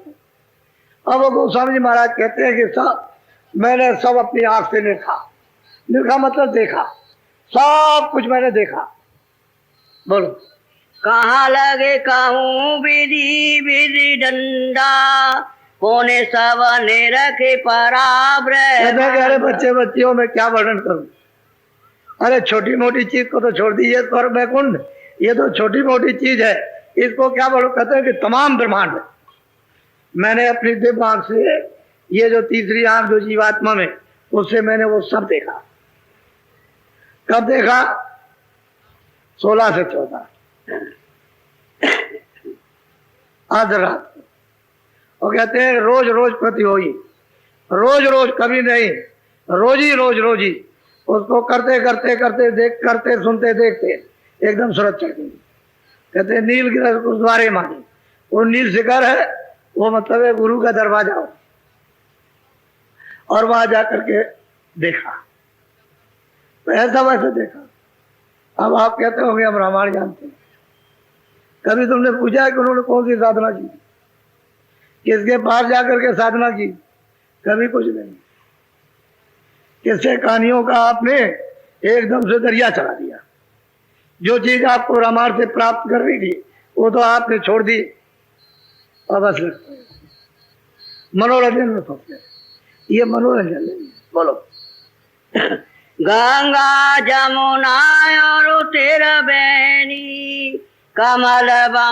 अब वो गोस्वामी जी महाराज कहते हैं कि सब मैंने सब अपनी आंख से देखा। देखा मतलब देखा, सब कुछ मैंने देखा। बोलो। कहाँ लगे कहूँ विधि विधि डंडा कोने सवने रखे पराब्र। अरे बच्चे बच्चियों में क्या वर्णन करूं। अरे छोटी मोटी चीज को तो छोड़ दीजिए, स्वर्ग वैकुंठ ये तो छोटी मोटी चीज है, इसको क्या बोलो। कहते हैं कि तमाम ब्रह्मांड मैंने अपनी दिव्य आंख से, ये जो तीसरी आंख जो जीवात्मा में, उससे मैंने वो सब देखा। कब देखा? 16 से 14 आज रात। और कहते हैं रोज रोज प्रति होई, रोज रोज कभी नहीं, रोज ही उसको करते करते करते देख करते सुनते देखते एकदम सूरज चढ़ गई। कहते हैं नीलगिरी गुरुद्वारे मानी, वो नील शिखर है, वो मतलब है गुरु का दरवाजा हो। और वहां जाकर के देखा तो ऐसा वैसे देखा। अब आप कहते होंगे हम रामायण जानते हैं, कभी तुमने पूछा है कि उन्होंने कौन सी साधना की, किसके पास जाकर के साधना की? कभी कुछ नहीं। किससे कहानियों का आपने एकदम से दरिया चला दिया। जो चीज आपको रामायण से प्राप्त कर रही थी वो तो आपने छोड़ दी और बस मनोरंजन में फंस गए। ये मनोरंजन नहीं। बोलो। गंगा जमुना और तेरा बहनी कमल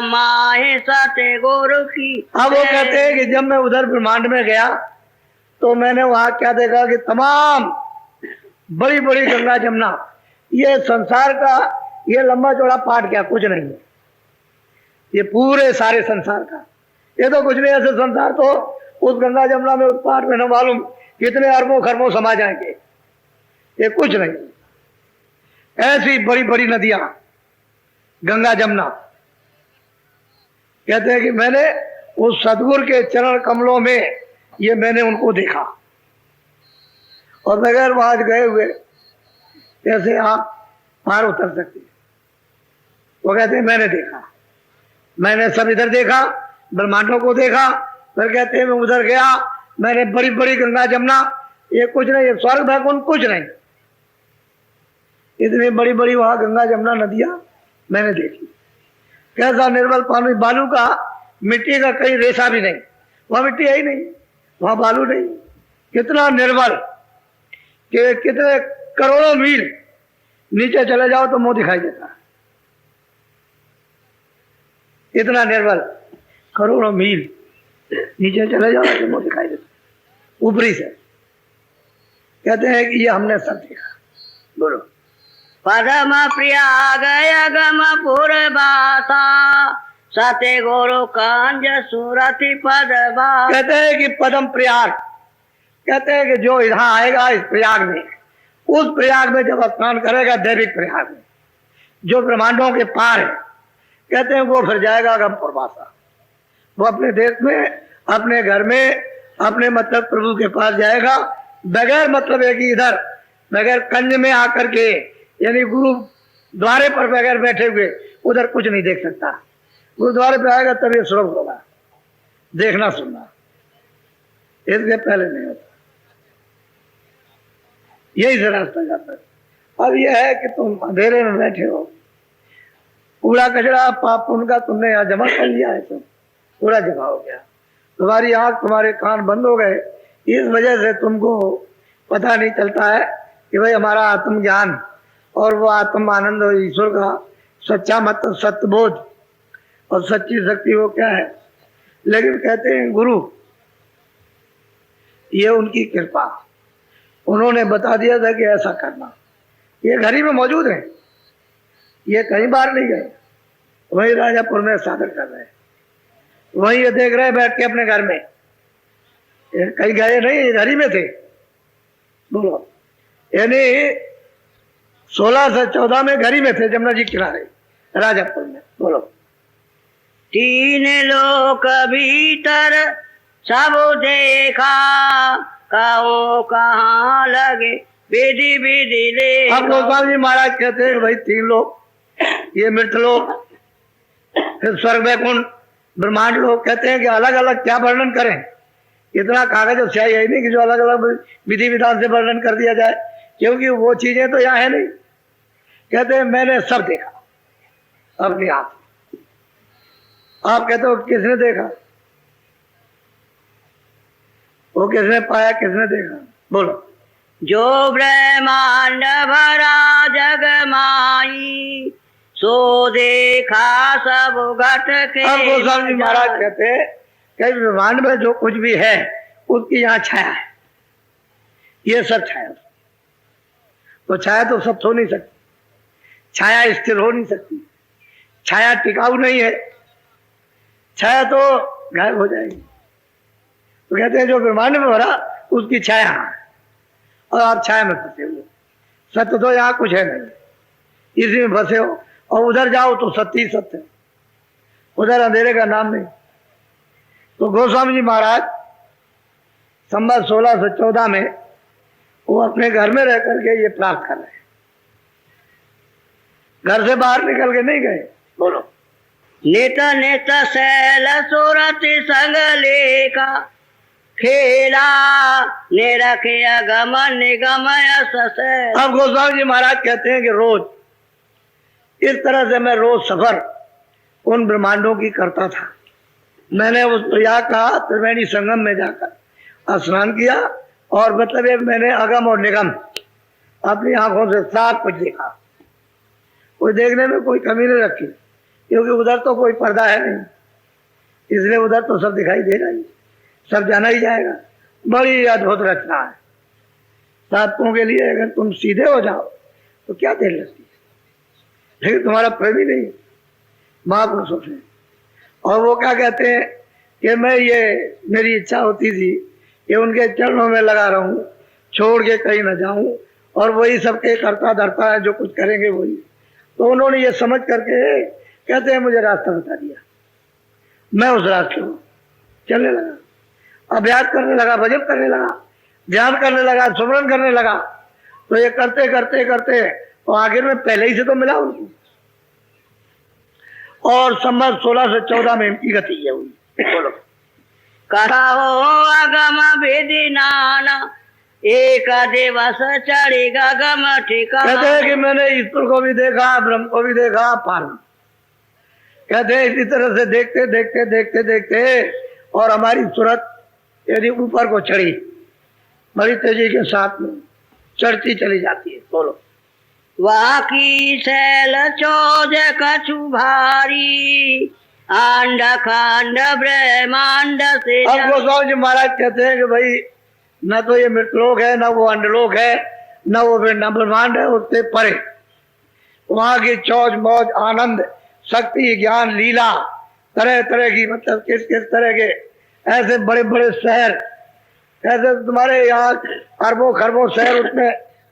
माहे सते गुरु की। अब वो कहते हैं कि जब मैं उधर ब्रह्मांड में गया तो मैंने वहां क्या देखा कि तमाम बड़ी बड़ी गंगा जमुना, ये संसार का ये लंबा चौड़ा पाठ क्या कुछ नहीं है, ये पूरे सारे संसार का। ये तो कुछ नहीं, ऐसे संसार तो उस गंगा जमुना में उस पाठ में न मालूम कितने अरबों खरबों समा जाएंगे, ये कुछ नहीं। ऐसी बड़ी बड़ी नदियां गंगा जमुना। कहते हैं कि मैंने उस सदगुरु के चरण कमलों में ये मैंने उनको देखा। और बगैर वहां गए हुए कैसे आप पार उतर सकते? वो कहते हैं मैंने देखा, मैंने सब इधर देखा, ब्रह्मांडों को देखा। फिर कहते हैं मैं उधर गया, मैंने बड़ी बड़ी गंगा जमुना, ये कुछ नहीं, ये स्वर्ग वैकुंठ कुछ नहीं। इतनी बड़ी बड़ी वहां गंगा जमुना नदियां मैंने देखी। कैसा निर्मल पानी, बालू का मिट्टी का कहीं रेशा भी नहीं, वहां मिट्टी है ही नहीं, वहां बालू नहीं। कितना निर्मल कि कितने करोड़ों मील नीचे चले जाओ तो मुंह दिखाई देता है। इतना निर्मल, करोड़ों मील नीचे चले जाओ तो मुंह दिखाई देता ऊपरी से। कहते हैं कि ये हमने सब देखा। बोलो। पदम प्रयाग यगम पूर्वासा सते गुरु कांज सुरति पदवा। कहते हैं कि पदम प्रयाग, कहते हैं कि जो यहाँ आएगा इस प्रयाग में, उस प्रयाग में जब स्नान करेगा, दैविक प्रयाग में जो ब्रह्मांडों के पार है, कहते हैं वो फिर जाएगा गम पूर्वासा। वो अपने देश में, अपने घर में, अपने मतलब प्रभु के पास जाएगा। बगैर मतलब है कि इधर बगैर कंज में आकर के, यानी गुरु द्वारे पर बगैर बैठे हुए उधर कुछ नहीं देख सकता। गुरुद्वारे पे आएगा तब ये सुलभ होगा देखना सुनना, इसके पहले नहीं होता। यही से रास्ता जाता है। अब यह है कि तुम अंधेरे में बैठे हो, कूड़ा कचरा पाप पुण्य का तुमने यहाँ जमा कर लिया है, तो पूरा जमा हो गया, तुम्हारी आंख तुम्हारे कान बंद हो गए, इस वजह से तुमको पता नहीं चलता है कि भाई हमारा आत्मज्ञान और वो आत्म आनंद और ईश्वर का सच्चा मतलब सत्यबोध और सच्ची शक्ति वो क्या है। लेकिन कहते हैं गुरु, ये उनकी कृपा, उन्होंने बता दिया था कि ऐसा करना। ये घर ही में मौजूद है, ये कहीं बाहर नहीं गए, वही राजापुर में साधन कर रहे हैं, वही ये देख रहे बैठ के अपने घर में, कहीं गए नहीं, घर ही में थे। बोलो, यानी 16 से 14 में घर ही में थे, जमुना जी किनारे राजापुर में। बोलो, तीन लोक भीतर सब देखा, कहो कहाँ लगे विधि विधि ले। अब गोस्वामी जी महाराज कहते हैं भाई 3 लोग, ये मृत लोग, फिर स्वर्ग वैकुंठ ब्रह्मांड लोग। कहते हैं कि अलग अलग क्या वर्णन करें, इतना कागज और स्याही है नहीं कि जो अलग अलग विधि विधान से वर्णन कर दिया जाए, क्योंकि वो चीजें तो यहाँ है नहीं। कहते हैं मैंने सब देखा अपनी आंख। आप कहते हो किसने देखा, वो किसने पाया, किसने देखा? बोलो, जो ब्रह्मांड भरा जग माई, सो देखा सब घट के। अब गोस्वामी जी महाराज कहते हैं कि ब्रह्मांड में जो कुछ भी है उसकी यहाँ छाया है, ये सब छाया। तो छाया तो सब हो नहीं सकती, छाया स्थिर हो नहीं सकती, छाया टिकाऊ नहीं है, छाया तो गायब हो जाएगी। तो कहते हैं जो ब्रह्मांड में भरा उसकी छाया है, और आप छाया में फंसे हो। सत्य तो यहाँ कुछ है नहीं, इसी में फंसे हो, और उधर जाओ तो सत्य ही सत्य है, उधर अंधेरे का नाम नहीं। तो गोस्वामी जी महाराज संवत 16 से 14 में वो अपने घर में रह करके ये प्राप्त कर रहे हैं, घर से बाहर निकल के नहीं गए। बोलो, नित नित शैल सुरति संग लेका, खेला निरखे अगम निगम यश। अब गोस्वामी जी महाराज कहते हैं कि रोज इस तरह से मैं रोज सफर उन ब्रह्मांडों की करता था। मैंने उस प्रयाग का त्रिवेणी संगम में जाकर स्नान किया, और मतलब ये मैंने अगम और निगम अपनी आंखों से सब कुछ देखा। कोई देखने में कोई कमी नहीं रखी, क्योंकि उधर तो कोई पर्दा है नहीं, इसलिए उधर तो सब दिखाई देगा ही, सब जाना ही जाएगा। बड़ी अद्भुत रचना है। साधकों के लिए अगर तुम सीधे हो जाओ तो क्या देर लगती है, लेकिन तुम्हारा प्रेमी नहीं महापुरुषों से। और वो क्या कहते हैं कि मैं ये मेरी इच्छा होती थी कि उनके चरणों में लगा रहूं, छोड़ के कहीं न जाऊं, और वही सबके करता धरता है, जो कुछ करेंगे वही। तो उन्होंने ये समझ करके कहते हैं मुझे रास्ता बता दिया, मैं उस रास्ते को चलने लगा, अभ्यास करने लगा, भजन करने लगा, ध्यान करने लगा, सुमरन करने लगा। तो ये करते करते करते तो आखिर में पहले ही से तो मिला उनको, और संवत 16 से 14 में इनकी गति ये हुई। बोलो, कहो अगम विधि नाना, एक दिवस चढ़ेगा गम ठिकाना। कहते हैं कि मैंने ईश्वर को भी देखा, ब्रह्म को भी देखा, पार। कहते हैं इसी तरह से देखते देखते देखते देखते और हमारी सूरत यदि ऊपर को चढ़ी, बड़ी तेजी के साथ में चढ़ती चली जाती है। बोलो, वाकी शैल चौज कछु भारी, आंड खांड ब्रह्मांड से। अब गोस्वामी जी महाराज कहते हैं कि भाई न तो ये मृतलोक है, न वो अंडलोक है, न वो ब्रह्मांड है, उससे परे वहां की चौज मौज आनंद शक्ति ज्ञान लीला तरह तरह की, मतलब किस किस तरह के ऐसे बड़े बड़े शहर, ऐसे तुम्हारे यहाँ अरबों खरबों शहर, उसमें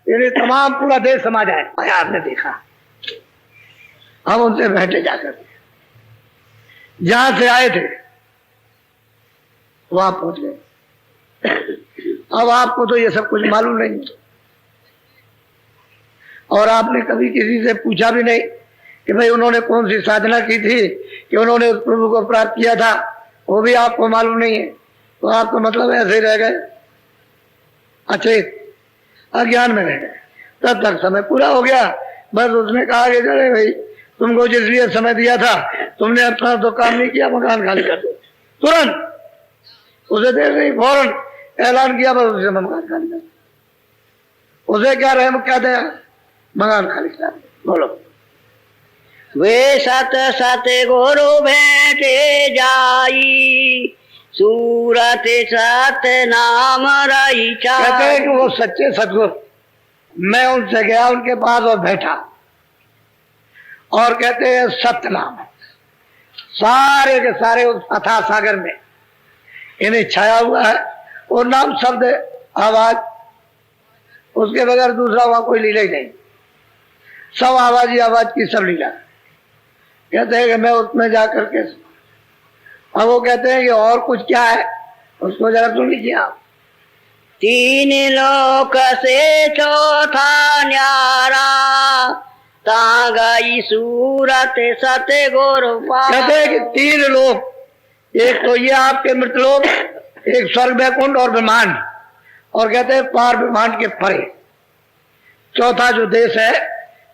यानी तमाम पूरा देश समा जाए। आपने देखा, हम उनसे बैठे जाकर जहां से आए थे वहां पहुंच गए। अब आपको तो ये सब कुछ मालूम नहीं है, और आपने कभी किसी से पूछा भी नहीं कि भाई उन्होंने कौन सी साधना की थी कि उन्होंने उस प्रभु को प्राप्त किया था, वो भी आपको मालूम नहीं है। तो आप तो मतलब ऐसे ही रह गए, अचेत अज्ञान में रह गए। तब तक समय पूरा हो गया, बस उसने कहा कि चले भाई तुमको जिस लिए समय दिया था तुमने अपना तो काम नहीं किया, मकान खाली कर दो। तुरंत उसे देर नहीं, फौरन ऐलान किया, बस उसे मकान खाली कर। उसे क्या रहम क्या दया, मकान खाली कर। बोलो। वे सत सत गुरु भेटे जाई, सूरत सत नाम रही कहते हैं कि चाई। वो सच्चे सतगुरु, मैं उनसे गया उनके पास और बैठा, और कहते हैं सत्य नाम है, सारे के सारे उस अथाह सागर में इन्हें छाया हुआ है। और नाम शब्द आवाज, उसके बगैर दूसरा वहां कोई लीला ही नहीं, सब आवाज ही आवाज की सब लीला। कहते हैं कि मैं उसमें जाकर के, अब वो कहते हैं कि और कुछ क्या है, उसको जरा सुन लीजिए आप। तीन लोक से चौथा न्यारा, ता गई सूरत सत गुरु कहते हैं कि तीन लोग, एक तो ये आपके मृत लोग, एक स्वर्ग बैकुंठ और ब्रह्मांड, और कहते हैं पार ब्रह्मांड के परे चौथा जो देश है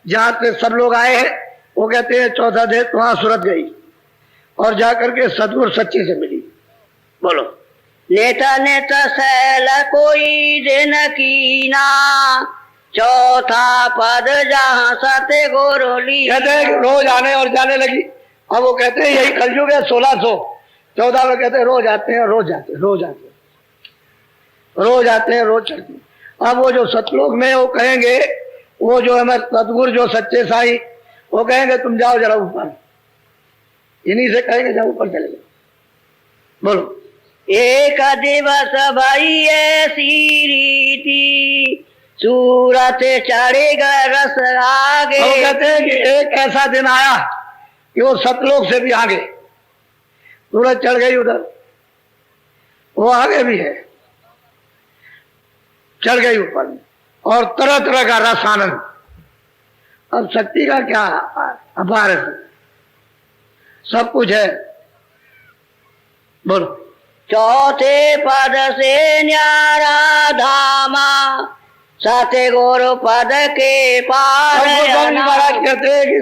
जहां से सब लोग आए हैं, वो कहते हैं चौथा देश, वहां सूरत गई और जाकर के सतगुरु सच्ची से मिली। बोलो। नेता नेता सैल कोई दिन कीना, चौथा पद जहाँ सत गुरु ली। कहते हैं कि रोज आने और जाने लगी। अब वो कहते हैं यही कलयुग है 1614 में, कहते हैं रोज आते हैं, रोज आते हैं, रोज आते हैं, रोज आते हैं, रोज चलते हैं। अब वो जो सतलोक में वो कहेंगे, वो जो हमारे सतगुरु जो सच्चे साई, वो कहेंगे तुम जाओ जरा ऊपर, इन्हीं से कहेंगे जाओ ऊपर चले जाओ। बोलो। एक दिवस भई ऐसी रीति, सूरत चढ़ेगा रस आगे। वो कहते हैं कि एक ऐसा दिन आया कि वो सतलोक से भी आगे, सूरज चढ़ गई उधर, वो आगे भी है, चढ़ गई ऊपर में, और तरह तरह का रस आनंद। अब शक्ति का क्या अपार है, सब कुछ है। बोलो। चौथे पद से न्यारा धामा, सत गुरु पद के पार। अब गोस्वामी जी महाराज कहते हैं कि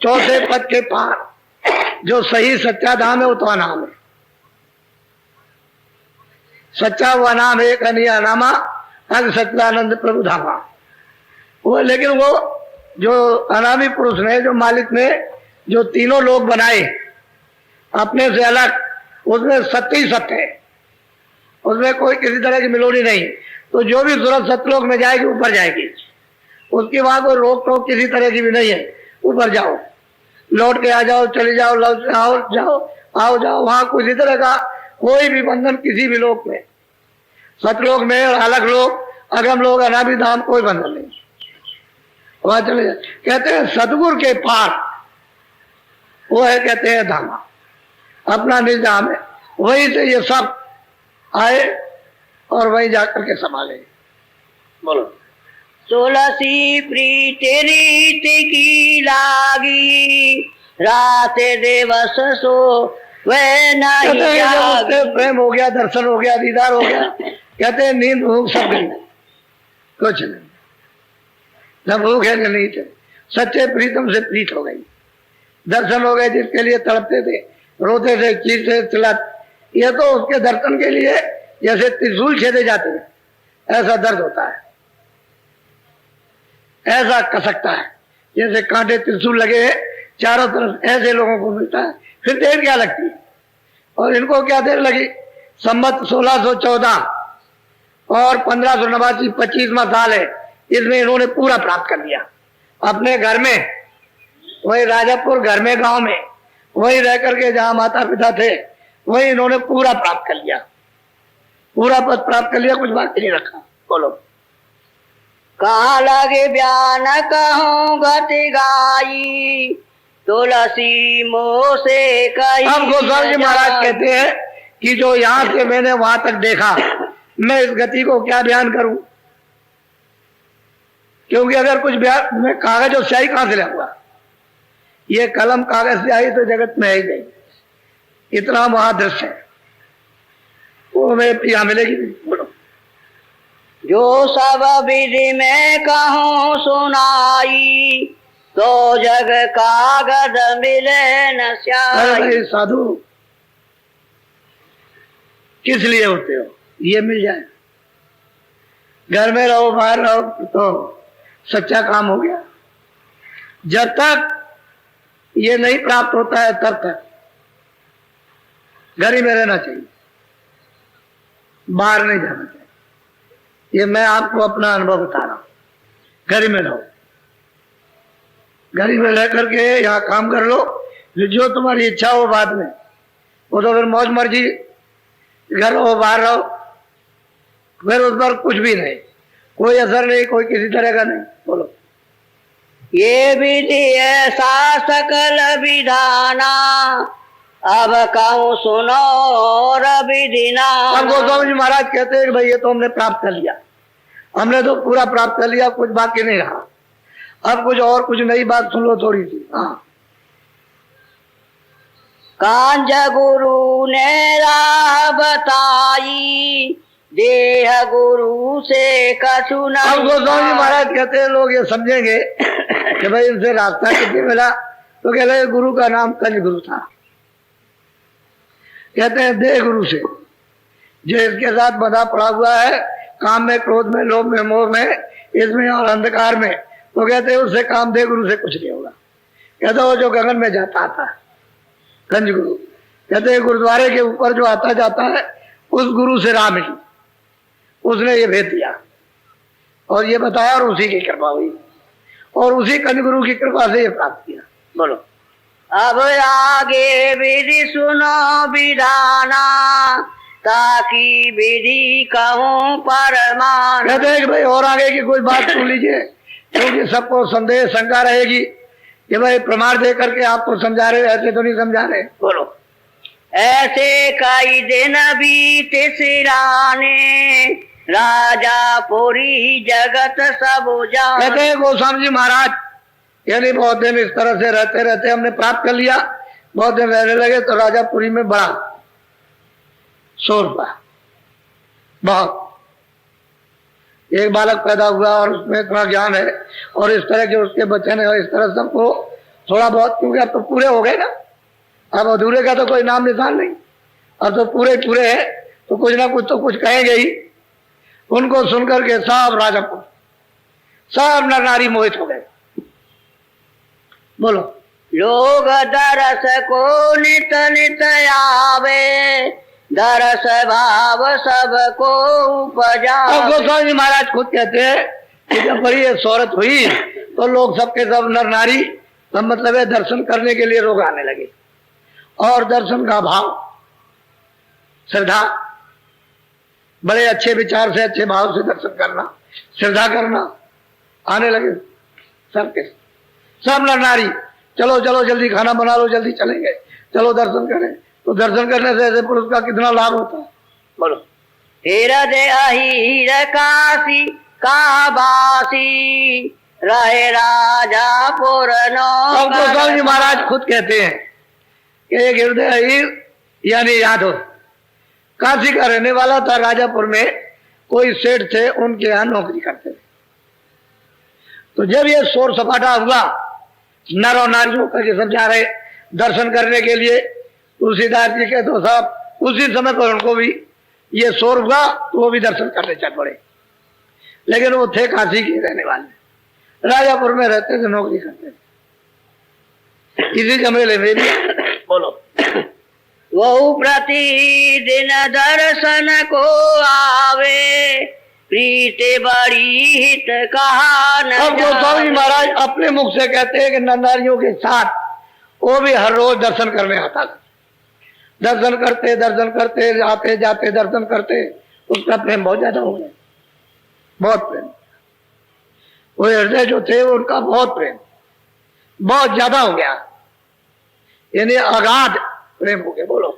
चौथे पद के पार जो सही सच्चा धाम है, वो तो नाम है सच्चा, हुआ नाम एक अनिया नामा अग सच्चिदानंद प्रभु धामा। वो लेकिन वो जो अनामी पुरुष ने, जो मालिक ने जो तीनों लोग बनाए अपने से अलग, उसमें सत्य ही सत्य है, उसमें कोई किसी तरह की मिलोनी नहीं। तो जो भी सूरत सतलोक में जाएगी ऊपर जाएगी, उसकी वहां कोई रोक टोक किसी तरह की भी नहीं है। ऊपर जाओ, लौट के आ जाओ, चले जाओ, लौट आओ, जाओ आओ जाओ, वहां किसी तरह का कोई भी बंधन किसी भी लोक में, सतलोक में और अलग लोग, अगम लोग, अनादि धाम, कोई बंधन नहीं, वहां चले जाए। कहते हैं सतगुरु के पार वो है, कहते हैं धामा, अपना निज धाम है, वहीं से ये सब आए और वहीं जाकर के संभाले। बोलो। तुलसी प्रीत रीत की लागी, रात दिवस सो वह नहीं जागी। प्रेम हो गया, दर्शन हो गया, दीदार हो गया, कहते हैं नींद भूख सब गई, कुछ नहीं, न भूख है न नींद है, सच्चे प्रीतम से प्रीत हो गई, दर्शन हो गए, जिसके लिए तड़पते थे, रोते थे, चीखते चिल्लाते, ये तो उसके दर्शन के लिए जैसे त्रिशूल छेदे जाते हैं, ऐसा दर्द होता है, ऐसा कसकता है, जैसे कांटे त्रिशूल लगे हैं चारों तरफ, ऐसे लोगों को मिलता है। फिर देर क्या लगती है, और इनको क्या देर लगी, संवत 1614 और 1589, 25वां साल है, इसमें इन्होंने पूरा प्राप्त कर लिया अपने घर में, वही राजापुर घर में, गांव में, वही रह करके जहां माता पिता थे, वही इन्होंने पूरा प्राप्त कर लिया, पूरा पद प्राप्त कर लिया, कुछ बाकी नहीं रखा। बोलो। कहाँ लगे बयान कहूँ गति गाई, तुलसी मोह से कही। अब गोस्वामी जी महाराज कहते हैं कि जो यहां से मैंने वहां तक देखा, मैं इस गति को क्या बयान करूं, क्योंकि अगर कुछ बयान, मैं कागज और स्याही कहां से लाऊंगा, ये कलम कागज से आई तो जगत में है ही नहीं, इतना महादृश्य है, वो हमें यहाँ मिलेगी। बोलो। जो सब विधि में कहूँ सुनाई, तो जग कागज मिले न स्याही। अरे साधु, किस लिए होते हो, ये मिल जाए। घर में रहो बाहर रहो तो सच्चा काम हो गया। जब तक ये नहीं प्राप्त होता है तब तक घर ही में रहना चाहिए, बाहर नहीं जाना चाहिए। ये मैं आपको अपना अनुभव बता रहा हूं। घर ही में रहो, घर ही में रह करके यहाँ काम कर लो, जो तुम्हारी इच्छा हो बाद में, वो तो फिर मौज मर्जी, घर रहो बाहर रहो, फिर उस पर कुछ भी नहीं, कोई असर नहीं, कोई किसी तरह का नहीं। बोलो। ये विधि ऐसा सकल विधाना, अब कहूँ सुनो और विधि ना। अब गोस्वामी जी महाराज कहते हैं कि भाई ये तो हमने प्राप्त कर लिया, हमने तो पूरा प्राप्त कर लिया, कुछ बाकी नहीं रहा। अब कुछ नई बात सुन लो थोड़ी सी। हाँ। कांज गुरु ने राह बताई, देह गुरु से कछु नहीं। अब गोस्वामी जी महाराज कहते हैं लोग ये समझेंगे कि भाई इनसे रास्ता कितने मिला, तो कह रहे गुरु का नाम कंज गुरु था। कहते हैं देह गुरु से, जो इसके साथ बंधा पड़ा हुआ है काम में, क्रोध में, लोभ में, मोह में, इसमें और अंधकार में, तो कहते हैं उससे काम देह गुरु से कुछ नहीं होगा। कहते वो जो गगन में जाता आता है कंज गुरु, कहते हैं गुरुद्वारे के ऊपर जो आता जाता है उस गुरु से राह मिली, उसने ये भेद दिया और ये बताया और उसी की कृपा हुई और उसी कंज गुरु की कृपा से ये प्राप्त किया। बोलो। अब आगे विधि सुनो विधाना, ताकि विधि कहूँ परमान। कहते हैं कि भाई और आगे की कोई बात सुन लीजिए, क्योंकि सबको संदेह शंका रहेगी कि भाई प्रमाण दे करके आपको समझा रहे, ऐसे तो नहीं समझा रहे। बोलो। ऐसे कई दिन बीते सिराने, राजा पुरी जगत सब जान। कहते हैं गोस्वामी जी महाराज, यानी बहुत दिन इस तरह से रहते रहते हमने प्राप्त कर लिया, बहुत दिन रहने लगे तो राजापुरी में बड़ा शोर हुआ, बहुत। एक बालक पैदा हुआ और उसमें इतना ज्ञान है और इस तरह के उसके बच्चे ने, और इस तरह सबको थोड़ा बहुत, क्योंकि अब तो पूरे हो गए ना, अब अधूरे का तो कोई नाम निशान नहीं, अब तो पूरे पूरे है, तो कुछ ना कुछ तो कुछ कहेंगे ही। उनको सुनकर के सब राजापुर, सब नर नारी मोहित हो गए। बोलो। लोग दरस को नित नित आवे, दरस भाव सबको उपजा। अब गोस्वामी महाराज खुद कहते हैं कि जब बड़ी ये शोहरत हुई तो लोग सबके सब नर नारी, सब मतलब है दर्शन करने के लिए लोग आने लगे, और दर्शन का भाव, श्रद्धा, बड़े अच्छे विचार से, अच्छे भाव से दर्शन करना, श्रद्धा करना, आने लगे सबके सब नर नारी। चलो चलो जल्दी खाना बना लो, जल्दी चलेंगे, चलो दर्शन करें। तो दर्शन करने से ऐसे पुरुष का कितना लाभ होता है। बोलो। हृदय अहीर काशी का बासी, रहे राजा पुर अब गोस्वामी जी महाराज खुद कहते हैं कि एक हृदय अहीर यानी यादव काशी का रहने वाला था, राजापुर में कोई सेठ थे, उनके यहाँ नौकरी करते थे। तो जब ये शोर सपाटा हुआ, नर और नारियों का सब जा रहे दर्शन करने के लिए तुलसीदास जी के, तो सब उसी समय पर उनको भी ये शोर हुआ तो वो भी दर्शन करने चल पड़े। लेकिन वो थे काशी के रहने वाले, राजापुर में रहते थे, नौकरी करते थे, इसी झमेले में भी। बोलो। वो प्रतिदिन दर्शन को आवे, प्रीति बड़ी हित कहा न अब गोस्वामी महाराज अपने मुख से कहते हैं कि नर नारियों के साथ वो भी हर रोज दर्शन करने आता था। दर्शन करते आते जाते दर्शन करते, उसका प्रेम बहुत ज्यादा हो गया, बहुत प्रेम। वो हृदय जो थे उनका बहुत प्रेम बहुत ज्यादा हो गया, यानी अगाध प्रेम हो गया। बोलो।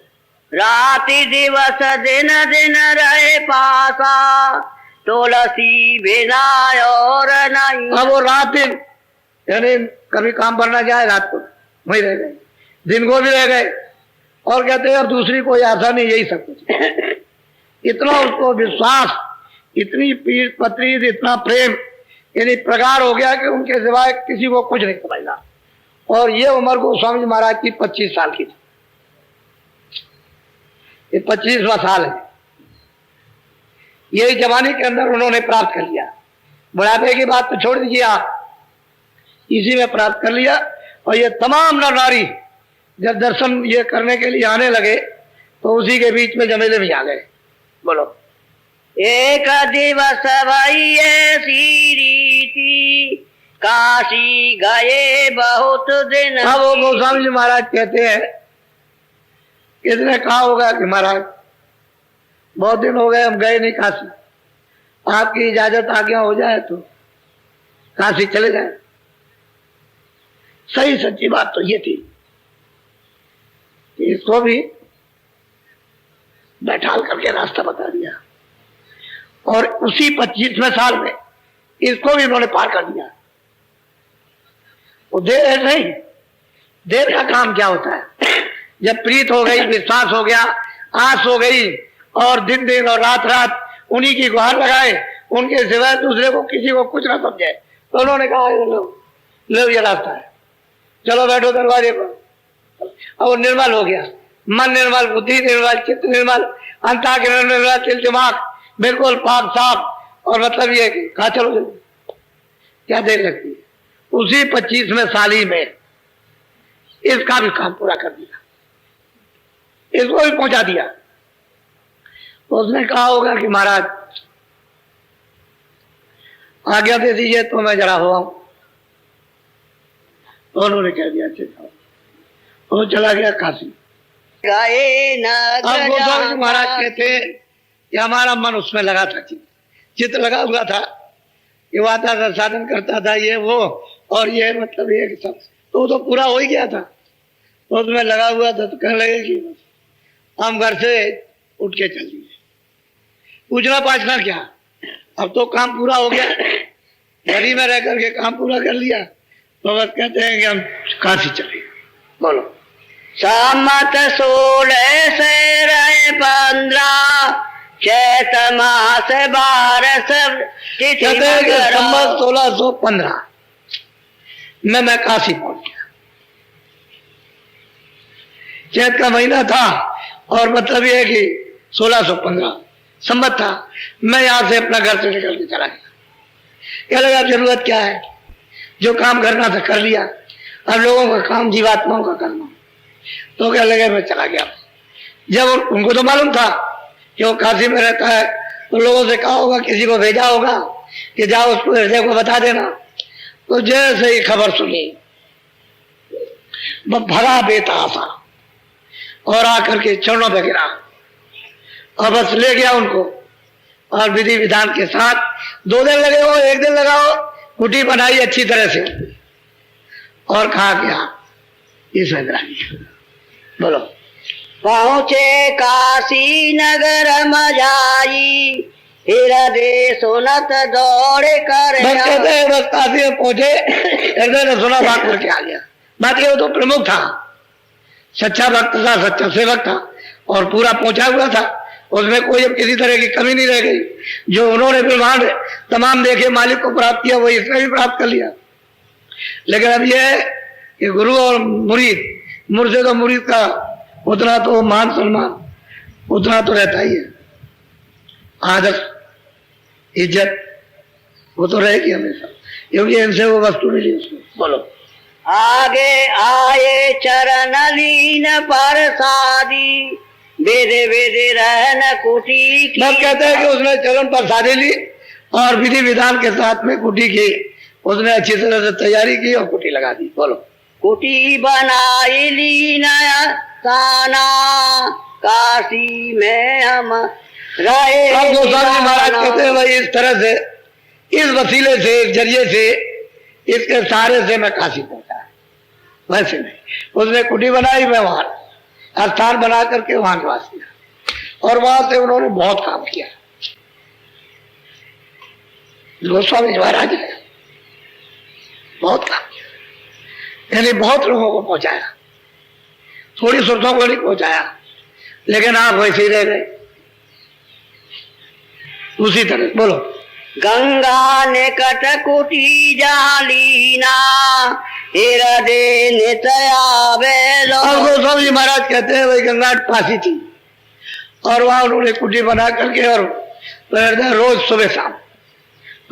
राति दिवस दिन दिन रहे पासा, तुलसी बिना और नहीं। अब वो रात दिन, यानी कभी काम पर ना जाए, रात को वहीं रह गए, दिन को भी रह गए, और कहते हैं अब दूसरी कोई आशा नहीं, यही सब कुछ। इतना उसको विश्वास, इतनी पीठ पत्री, इतना प्रेम, यानी प्रगाढ़ हो गया कि उनके सिवाय किसी को कुछ नहीं समझना। और ये उम्र गोस्वामी जी महाराज की 25 साल की थी, ये 25वां साल है। यही जवानी के अंदर उन्होंने प्राप्त कर लिया। बुढ़ापे की बात तो छोड़ दीजिए आप, इसी में प्राप्त कर लिया। और ये तमाम नर नारी जब दर्शन ये करने के लिए आने लगे तो उसी के बीच में जमेले भी आ गए। बोलो। एक दिवस भई ऐसी रीति, काशी गए बहुत दिन। हाँ, वो गोस्वामी जी महाराज कहते हैं, किसने कहा होगा कि महाराज बहुत दिन हो गए हम गए नहीं काशी, आपकी इजाजत आज्ञा हो जाए तो काशी चले जाए। सही सच्ची बात तो ये थी, इसको भी बैठाल करके रास्ता बता दिया और उसी 25वें साल में इसको भी उन्होंने पार कर दिया। वो देर नहीं, देर का काम क्या होता है, जब प्रीत हो गई, विश्वास हो गया, आस हो गई और दिन दिन और रात रात उन्हीं की गुहार लगाए, उनके सिवाय दूसरे को किसी को कुछ ना समझे, तो उन्होंने कहा लो ये रास्ता है, चलो बैठो दरवाजे पर। और वो निर्मल हो गया, मन निर्मल, बुद्धि निर्मल, चित्त निर्मल, अंतःकरण निर्मल, दिल दिमाग बिल्कुल पाक साफ। और मतलब ये कहा चलो जल्दी, क्या देर लगती है। उसी 25वें साल ही में इसका भी काम पूरा कर दिया, इसको भी पहुंचा दिया। तो उसने कहा होगा कि महाराज आज्ञा दे दीजिए तो मैं जरा हुआ हूं। तो उन्होंने कह दिया अच्छा जाओ, वो चला गया काशी। गए न अब गोस्वामी जी महाराज कहते हैं कि हमारा मन उसमें लगा था, चित्त लगा हुआ था, ये आता था, साधन करता था, ये वो और ये मतलब ये सब तो पूरा हो ही गया था। तो उसमें लगा हुआ था। तो कहने लगे कि हम घर से उठ के चल दिए, पूछना पाछना क्या, अब तो काम पूरा हो गया, घर ही में रह करके काम पूरा कर लिया। तो बस कहते हैं कि हम काशी चले। बोलो। सम्मत 16 से रहे 15, चैत मास 12 तिथि कहते हैं कि मकर। संवत 1615 में मैं काशी पहुंच गया। चैत का महीना था और मतलब ये है कि 1615 संवत था। मैं यहां से अपना घर से निकल के चला गया। क्या लगा जरूरत क्या है, जो काम करना था कर लिया, अब लोगों का काम जीवात्माओं का करना। तो क्या लगा मैं चला गया। जब उनको तो मालूम था कि वो काशी में रहता है, तो लोगों से कहा होगा, किसी को भेजा होगा कि जाओ उसको हृदय को बता देना। तो जैसे ही खबर सुनी भगा बेतासा और आकर के चरणों पे गिरा और बस ले गया उनको। और विधि विधान के साथ 2 दिन लगे हो, 1 दिन लगाओ, कुटी बनाई अच्छी तरह से और कहा क्या इस बोलो। पहुँचे काशी नगर मजाई, हृदय सुनत दौड़े कर। बस कहते हैं बस काशी में पहुंचे, हृदय ने सुना, बात करके आ गया। बात ये वो तो प्रमुख था, सच्चा भक्त था, सच्चा सेवक था और पूरा पहुंचा हुआ था। उसमें कोई अब किसी तरह की कमी नहीं रह गई। जो उन्होंने ब्रह्मांड तमाम देखे, मालिक को प्राप्त किया, वही इसने भी प्राप्त कर लिया। लेकिन अब यह है कि गुरु और मुरीद, मुर्शिद और मुरीद का उतना तो मान सम्मान उतना तो रहता ही है, आदर इज्जत वो तो रहेगी हमेशा, क्योंकि इनसे वो वस्तु मिली उसको। बोलो। आगे आए चरण लीन प्रसादी, वेदे वेदे रहन कुटी की। बस कहते हैं कि उसने चरण प्रसादी ली और विधि विधान के साथ में कुटी की, उसने अच्छी तरह से तैयारी की और कुटी लगा दी। बोलो। कुटी बनाई लीन साना, काशी में हम रहे। अब गोस्वामी महाराज कहते हैं भाई इस तरह से, इस वसीले से, इस जरिए से, इसके सहारे से मैं काशी पहुंचा। वैसे नहीं, उसने कुटी बनाई, मैं वहां स्थान बना करके वहां निवास किया और वहां से उन्होंने बहुत काम किया। गोस्वामी महाराज ने बहुत काम किया, यानी बहुत लोगों को पहुंचाया, थोड़ी सुरतों को नहीं पहुंचाया, लेकिन आप वैसे ही रह गए उसी तरह। बोलो। गंगा निकट कुटी जालीना, हृदय नितयावे। अब गोस्वामी जी महाराज कहते हैं भाई गंगा पासी थी और वहां उन्होंने कुटी बना करके और तो हृदय रोज सुबह शाम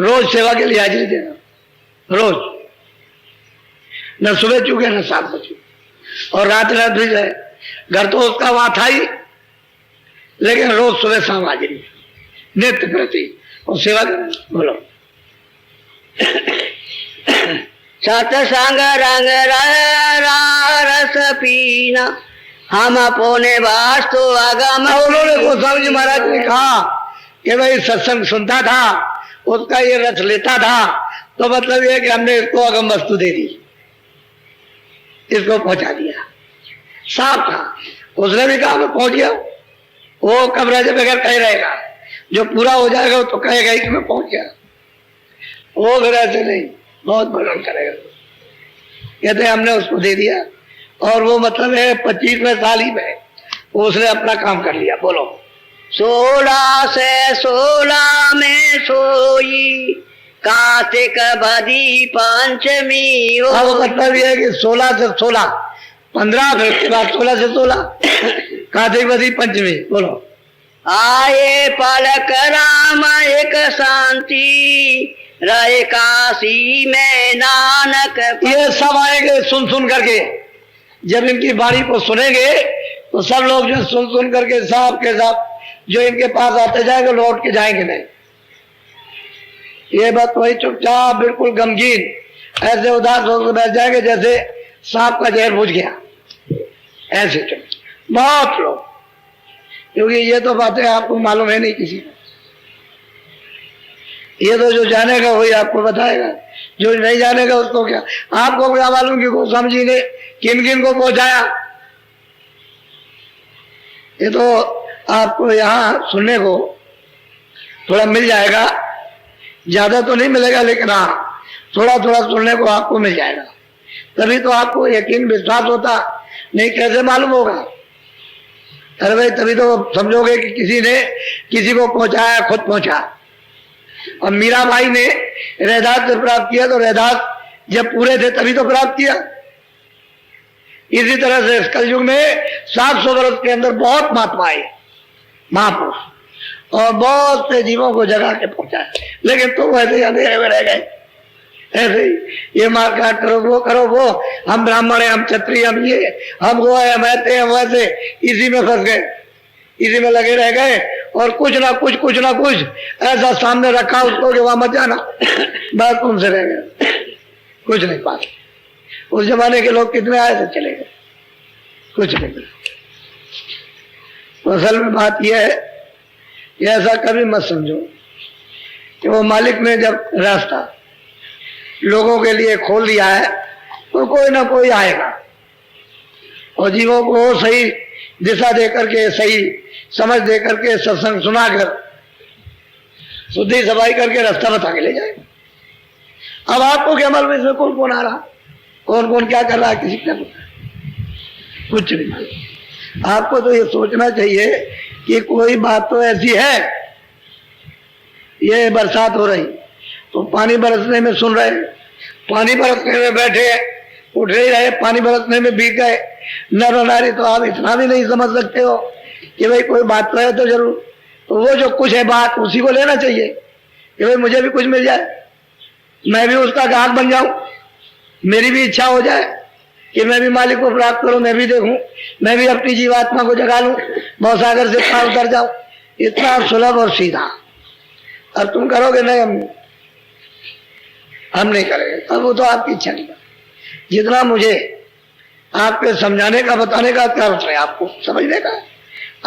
रोज सेवा के लिए हाजिरी देना, रोज, न सुबह चूके न शाम को चूके, और रात रात भी जाए। घर तो उसका वहां था ही, लेकिन रोज सुबह शाम हाजिरी, नित्य प्रति और सेवा करना। बोलो सत्संग रंग रस पीना हम अपने वास्तु अगम। उन्होंने गोस्वामी जी महाराज ने कहा कि भाई सत्संग सुनता था, उसका ये रस लेता था, तो मतलब ये कि हमने इसको अगम वस्तु दे दी, इसको पहुंचा दिया। साफ था, उसने भी कहा मैं पहुंच गया। वो कब रह बगैर कह रहेगा, जो पूरा हो जाएगा तो कहेगा कि मैं पहुंच गया। वो फिर ऐसे नहीं, बहुत वर्णन करेगा। कहते हमने उसको दे दिया, और वो मतलब है 25वें साल ही में उसने अपना काम कर लिया। बोलो 16 से 16 में सोई कार्तिक बदी पंचमी। अब मतलब ये है कि 16 से 16, 15, फिर उसके बाद 16 से 16 कार्तिक बदी पंचमी। बोलो आए पलक राम एक शांति रहे काशी में नानक। ये सब आएंगे सुन सुन करके, जब इनकी वाणी को सुनेंगे तो सब लोग जो सुन सुन करके साहब के साथ जो इनके पास आते जाएंगे लौट के जाएंगे नहीं। ये बात वही चुपचाप बिल्कुल गमगीन ऐसे उदास होकर बैठ जाएंगे जैसे सांप का जहर बुझ गया, ऐसे चुप बहुत लोग, क्योंकि ये तो बातें आपको मालूम है नहीं किसी को। ये तो जो जानेगा वही आपको बताएगा, जो नहीं जानेगा उसको क्या। आपको क्या मालूम कि गोस्वामी जी ने किन किन को पहुंचाया। ये तो आपको यहाँ सुनने को थोड़ा मिल जाएगा, ज्यादा तो नहीं मिलेगा, लेकिन हाँ थोड़ा थोड़ा सुनने को आपको मिल जाएगा। तभी तो आपको यकीन विश्वास होता, नहीं कैसे मालूम होगा। अरे भाई तभी तो समझोगे कि किसी ने किसी को पहुंचाया, खुद पहुंचा। और मीराबाई ने रैदास से प्राप्त किया, तो रैदास जब पूरे थे तभी तो प्राप्त किया। इसी तरह से इस कलयुग में 700 वर्ष के अंदर बहुत महात्मा है, महापुरुष, और बहुत से जीवों को जगा के पहुंचाए, लेकिन तुम वैसे अंधेरे में रह गए। ऐसे ही ये मार काट करो, वो करो, वो हम ब्राह्मण हैं, हम क्षत्रिय, हम ये, हम वो है, हम ऐसे हैं, वैसे, इसी में फंस गए, इसी में लगे रह गए। और कुछ ना कुछ ऐसा सामने रखा उसको कि वहां मत जाना, बस तुमसे रह गए, कुछ नहीं पाते। उस जमाने के लोग कितने आए थे, चले गए, कुछ नहीं मिला। तो असल में बात यह है कि ऐसा कभी मत समझो कि वो मालिक ने जब रास्ता लोगों के लिए खोल दिया है तो कोई ना कोई आएगा और जीवों को सही दिशा देकर के, सही समझ देकर के, सत्संग सुनाकर, शुद्धि सफाई करके रास्ता बता के ले जाएगा। अब आपको क्या मालूम इसमें कौन कौन आ रहा, कौन कौन क्या कर रहा है, किसी का कुछ नहीं। आपको तो ये सोचना चाहिए कि कोई बात तो ऐसी है, ये बरसात हो रही तो पानी बरसने में सुन रहे, पानी बरसने में बैठे, उठ नहीं रहे, पानी बरसने में भीग गए, नर नारी, तो आप इतना भी नहीं समझ सकते हो कि भाई कोई बात तो है तो जरूर, तो वो जो कुछ है बात उसी को लेना चाहिए कि भाई मुझे भी कुछ मिल जाए, मैं भी उसका ग्राहक बन जाऊं, मेरी भी इच्छा हो जाए कि मैं भी मालिक को प्राप्त करूं, मैं भी देखूं, मैं भी अपनी जीवात्मा को जगा लूं, भवसागर से पार उतर जाऊं। इतना सुलभ और सीधा। अब तुम करोगे नहीं, हम नहीं करेंगे, तब वो तो आपकी इच्छा नहीं। जितना मुझे आपके समझाने का, बताने का अधिकार होता है, आपको समझने का,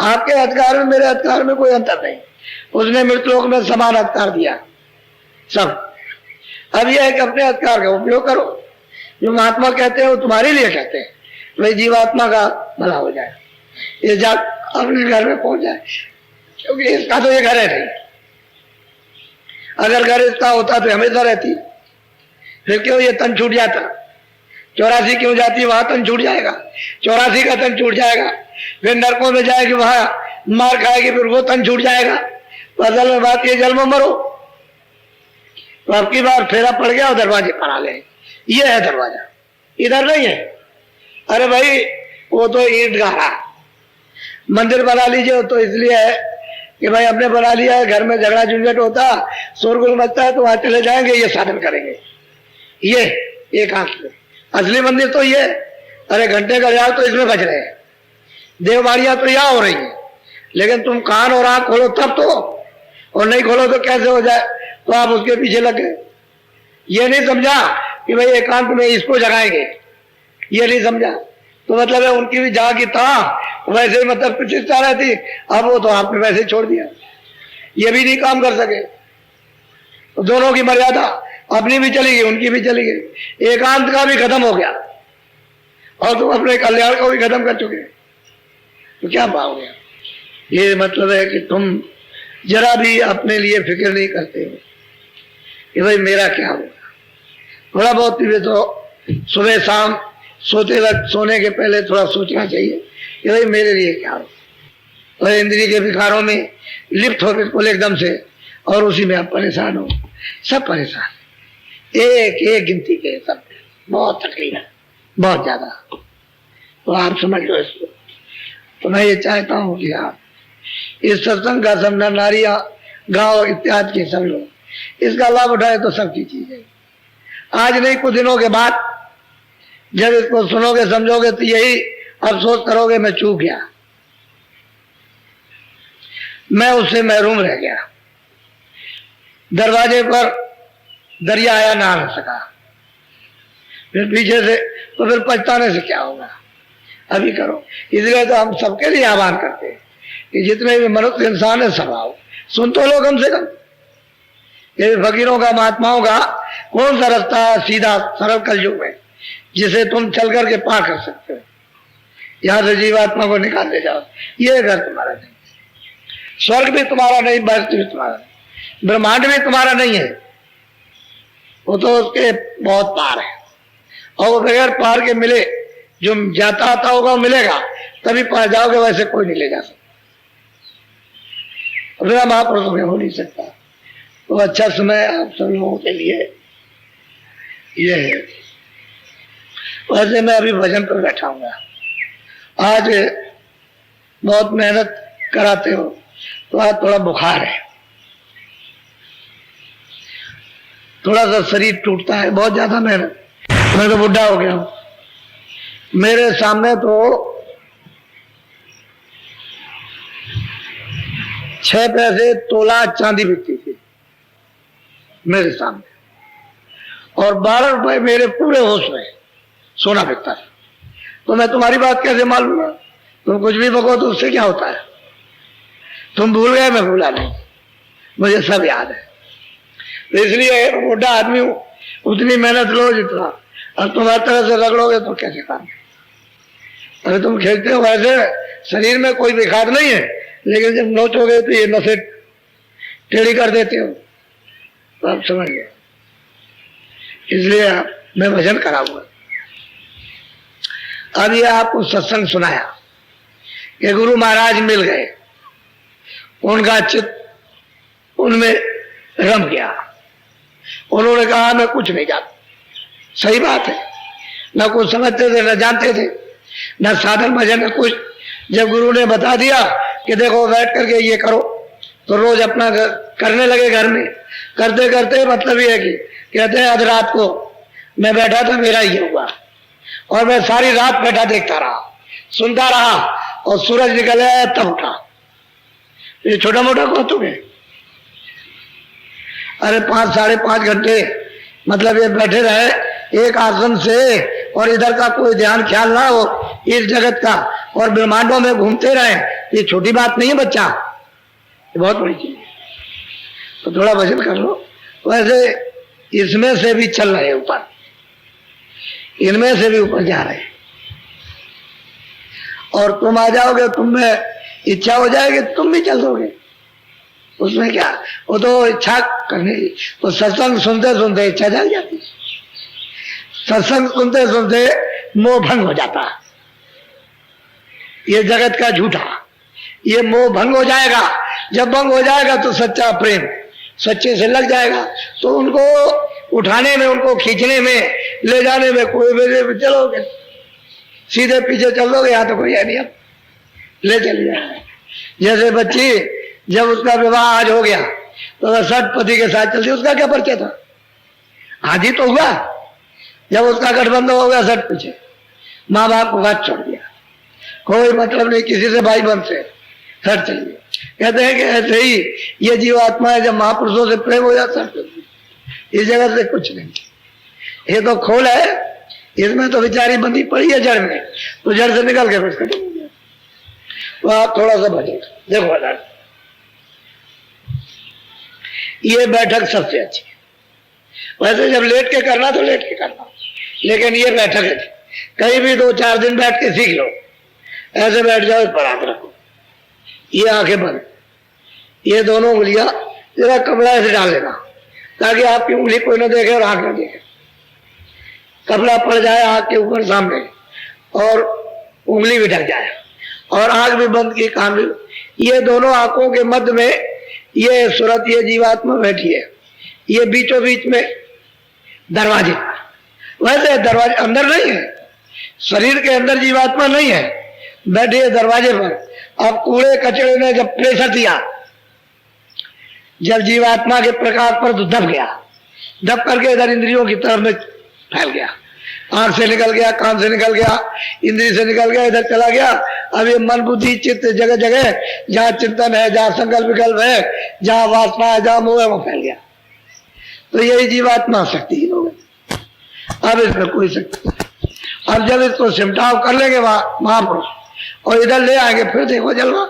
आपके अधिकार में मेरे अधिकार में कोई अंतर नहीं। उसने मृतलोक में समान अधिकार दिया सब। अब यह है कि अपने अधिकार का उपयोग करो। जो महात्मा कहते हैं वो तुम्हारे लिए कहते हैं, भाई जीवात्मा का भला हो जाए, ये जा अपने घर में पहुंच जाए, क्योंकि इसका तो ये घर है नहीं। अगर घर इसका होता तो हमेशा रहती, फिर क्यों ये तन छूट जाता, 84 क्यों जाती, वहां तन छूट जाएगा, 84 का तन छूट जाएगा, फिर नरकों में जाएगी, वहां मार खाएगी, फिर वो तन छूट जाएगा। तो असल में बात ये, जन्म मरो, तो अब की बार फेरा पड़ गया और दरवाजे पर आ गए। ये है दरवाजा, इधर नहीं है। अरे भाई वो तो ईंट गाड़ा, मंदिर बना लीजिए तो इसलिए है कि भाई हमने बना लिया है, घर में झगड़ा झंझट होता, शोरगुल मचता है, तो वहां चले जाएंगे, ये साधन करेंगे। ये एकांत में असली मंदिर तो ये, अरे घंटे का जाओ तो इसमें बज रहे हैं, देवबाड़ियां तो यहाँ हो रही है, लेकिन तुम कान और आंख खोलो तब तो, और नहीं खोलो तो कैसे हो जाए, तो आप उसके पीछे लग गए। ये नहीं समझा कि भाई एकांत में इसको जगाएंगे, ये नहीं समझा, तो मतलब है उनकी भी जहाँ की था वैसे ही मतलब प्रतिष्ठा रहती, अब वो तो आपने वैसे ही छोड़ दिया, ये भी नहीं काम कर सके। तो दोनों की मर्यादा अपनी भी चली गई, उनकी भी चली गई, एकांत का भी खत्म हो गया और तुम अपने कल्याण को भी खत्म कर चुके, तो क्या पाओगे? ये मतलब है कि तुम जरा भी अपने लिए फिक्र नहीं करते हो कि भाई मेरा क्या होगा। थोड़ा बहुत भी तो सुबह शाम सोते वक्त, सोने के पहले थोड़ा सोचना चाहिए कि भाई मेरे लिए क्या हो। और इंद्रिय के विकारों में लिप्त हो बिल्कुल एकदम से, और उसी में आप परेशान हो, सब परेशान, एक एक गिनती के सब, बहुत तकलीफ है, बहुत ज्यादा। तो आप समझ लो इसको। तो मैं ये चाहता हूँ कि आप इस सत्संग का सब नारियां, गांव इत्यादि के सब लोग इसका लाभ उठाए तो सबकी चीज है। आज नहीं, कुछ दिनों के बाद जब इसको सुनोगे समझोगे तो यही अफसोस करोगे मैं चूक गया, मैं उससे महरूम रह गया, दरवाजे पर दरिया आया ना आ सका, फिर पीछे से, तो फिर पछताने से क्या होगा, अभी करो। इसलिए तो हम सबके लिए आह्वान करते हैं कि जितने भी मनुष्य इंसान है सब आओ, सुन तो लो कम से कम। ये फकीरों का, महात्माओं का कौन सा रास्ता है सीधा सरल कलयुग में जिसे तुम चल करके पार कर सकते हो? यहां से जीवात्मा को निकाल ले जाओ, ये घर तुम्हारा नहीं, स्वर्ग भी तुम्हारा नहीं, बृहस्पति भी तुम्हारा नहीं, ब्रह्मांड भी तुम्हारा नहीं है, वो तो उसके बहुत पार है। और वो बगैर पार के मिले, जो जाता आता होगा वो मिलेगा तभी पार जाओगे, वैसे कोई नहीं ले जा सकता, बिना महापुरुषों में हो नहीं सकता। तो अच्छा समय आप सब लोगों के लिए ये है। वैसे मैं अभी भजन पर बैठा हूँ, आज बहुत मेहनत कराते हो तो आज थोड़ा बुखार है, थोड़ा सा शरीर टूटता है, बहुत ज्यादा मेहनत, मैं तो बुढ़ा हो गया हूं। मेरे सामने तो 6 पैसे तोला चांदी बिकती थी मेरे सामने, और 12 रुपए मेरे पूरे होश में सोना बिकता है। तो मैं तुम्हारी बात कैसे मान लूंगा? तुम कुछ भी बको तो उससे क्या होता है? तुम भूल गए, मैं भूला नहीं, मुझे सब याद है। तो इसलिए बुढ़ा आदमी हूं, उतनी मेहनत लो जितना, अब तुम हर तरह से रगड़ोगे तो कैसे काम? अरे तुम खेलते हो वैसे, शरीर में कोई विकार नहीं है, लेकिन जब नोचोगे तो ये नसें टेढ़ी कर देते हो, तो आप समझ गए। इसलिए मैं भजन कराऊंगा। अब ये आपको सत्संग सुनाया कि गुरु महाराज मिल गए, उनका चित्त उनमें रम गया, उन्होंने कहा मैं कुछ नहीं जानता। सही बात है, न कुछ समझते थे, न जानते थे, न साधन भजन न कुछ। जब गुरु ने बता दिया कि देखो बैठ करके ये करो, तो रोज अपना करने लगे घर में। करते करते मतलब ये है कि कहते हैं आध रात को मैं बैठा था, मेरा ये हुआ, और मैं सारी रात बैठा देखता रहा, सुनता रहा, और सूरज निकल आया तब उठा। ये छोटा मोटा कौतुक है? अरे 5 साढ़े 5 घंटे मतलब ये बैठे रहे एक आसन से, और इधर का कोई ध्यान ख्याल ना हो इस जगत का, और ब्रह्मांडों में घूमते रहे, ये छोटी बात नहीं है बच्चा, ये बहुत बड़ी चीज है। तो थोड़ा भजन कर लो। वैसे इसमें से भी चल रहे ऊपर, इनमें से भी ऊपर जा रहे, और तुम आ जाओगे, तुम में इच्छा हो जाएगी, तुम भी चल दोगे, उसमें क्या? वो तो इच्छा करने, तो सत्संग सुनते सुनते इच्छा जग जाती, सत्संग सुनते सुनते मोह भंग हो जाता। ये जगत का झूठा, ये मोह भंग हो जाएगा। जब भंग हो जाएगा तो सच्चा प्रेम सच्चे से लग जाएगा, तो उनको उठाने में, उनको खींचने में, ले जाने में कोई वजह भी चलोगे, सीधे पीछे चल दोगे, यहाँ तो कोई है नहीं, अब ले चलिए। जैसे बच्ची जब उसका विवाह आज हो गया तो वह षटपति के साथ चलती, उसका क्या परिचय था? आज ही तो हुआ जब उसका गठबंधन हो गया षट पीछे, माँ बाप को बात छोड़ दिया, कोई मतलब नहीं किसी से, भाई बंद से षट चल गया। कहते हैं कि ऐसे ही ये जीवात्मा है, जब महापुरुषों से प्रेम हो जाता है इस जगह से कुछ नहीं, ये तो खोल है, इसमें तो बेचारी बंदी पड़ी है जड़ में, तो जड़ से निकल के फिर खत्म हो गया। तो आप थोड़ा सा बचे देखो ना, ये बैठक सबसे अच्छी है। वैसे जब लेट के करना तो लेट के करना, लेकिन ये बैठक है, कहीं भी 2-4 दिन बैठ के सीख लो, ऐसे बैठ जाओ, पर हाथ रखो, ये आंखें बंद, ये दोनों उंगलियां जरा कपड़ा ऐसे डाल लेना ताकि आपकी उंगली कोई ना देखे और आंख ना देखे, कपड़ा पड़ जाए आंख के ऊपर सामने और उंगली भी ढक जाए और आंख भी बंद की, कान भी। ये दोनों आंखों के मध्य में ये सूरत, ये जीवात्मा बैठी है, ये बीचों बीच में दरवाजे, वैसे दरवाजे अंदर नहीं है, शरीर के अंदर जीवात्मा नहीं है, बैठी है दरवाजे पर। अब कूड़े कचड़े ने जब प्रेशर दिया, जब जीवात्मा के प्रकाश पर तो दब गया, दब करके इधर इंद्रियों की तरफ में फैल गया, आंख से निकल गया, कान से निकल गया, इंद्रिय से निकल गया, इधर चला गया। अब ये मन बुद्धि चित्त जगह जगह जहाँ चिंतन है, जहाँ संकल्प विकल्प है, जहाँ वासना है, जहाँ मोह है, वो फैल गया। तो यही जीवात्मा शक्तिहीन हो गई, अब इसमें कोई शक्ति नहीं। अब जब इसको सिमटाव कर लेंगे महापुरुष और इधर ले आएंगे, फिर देखो जलवा,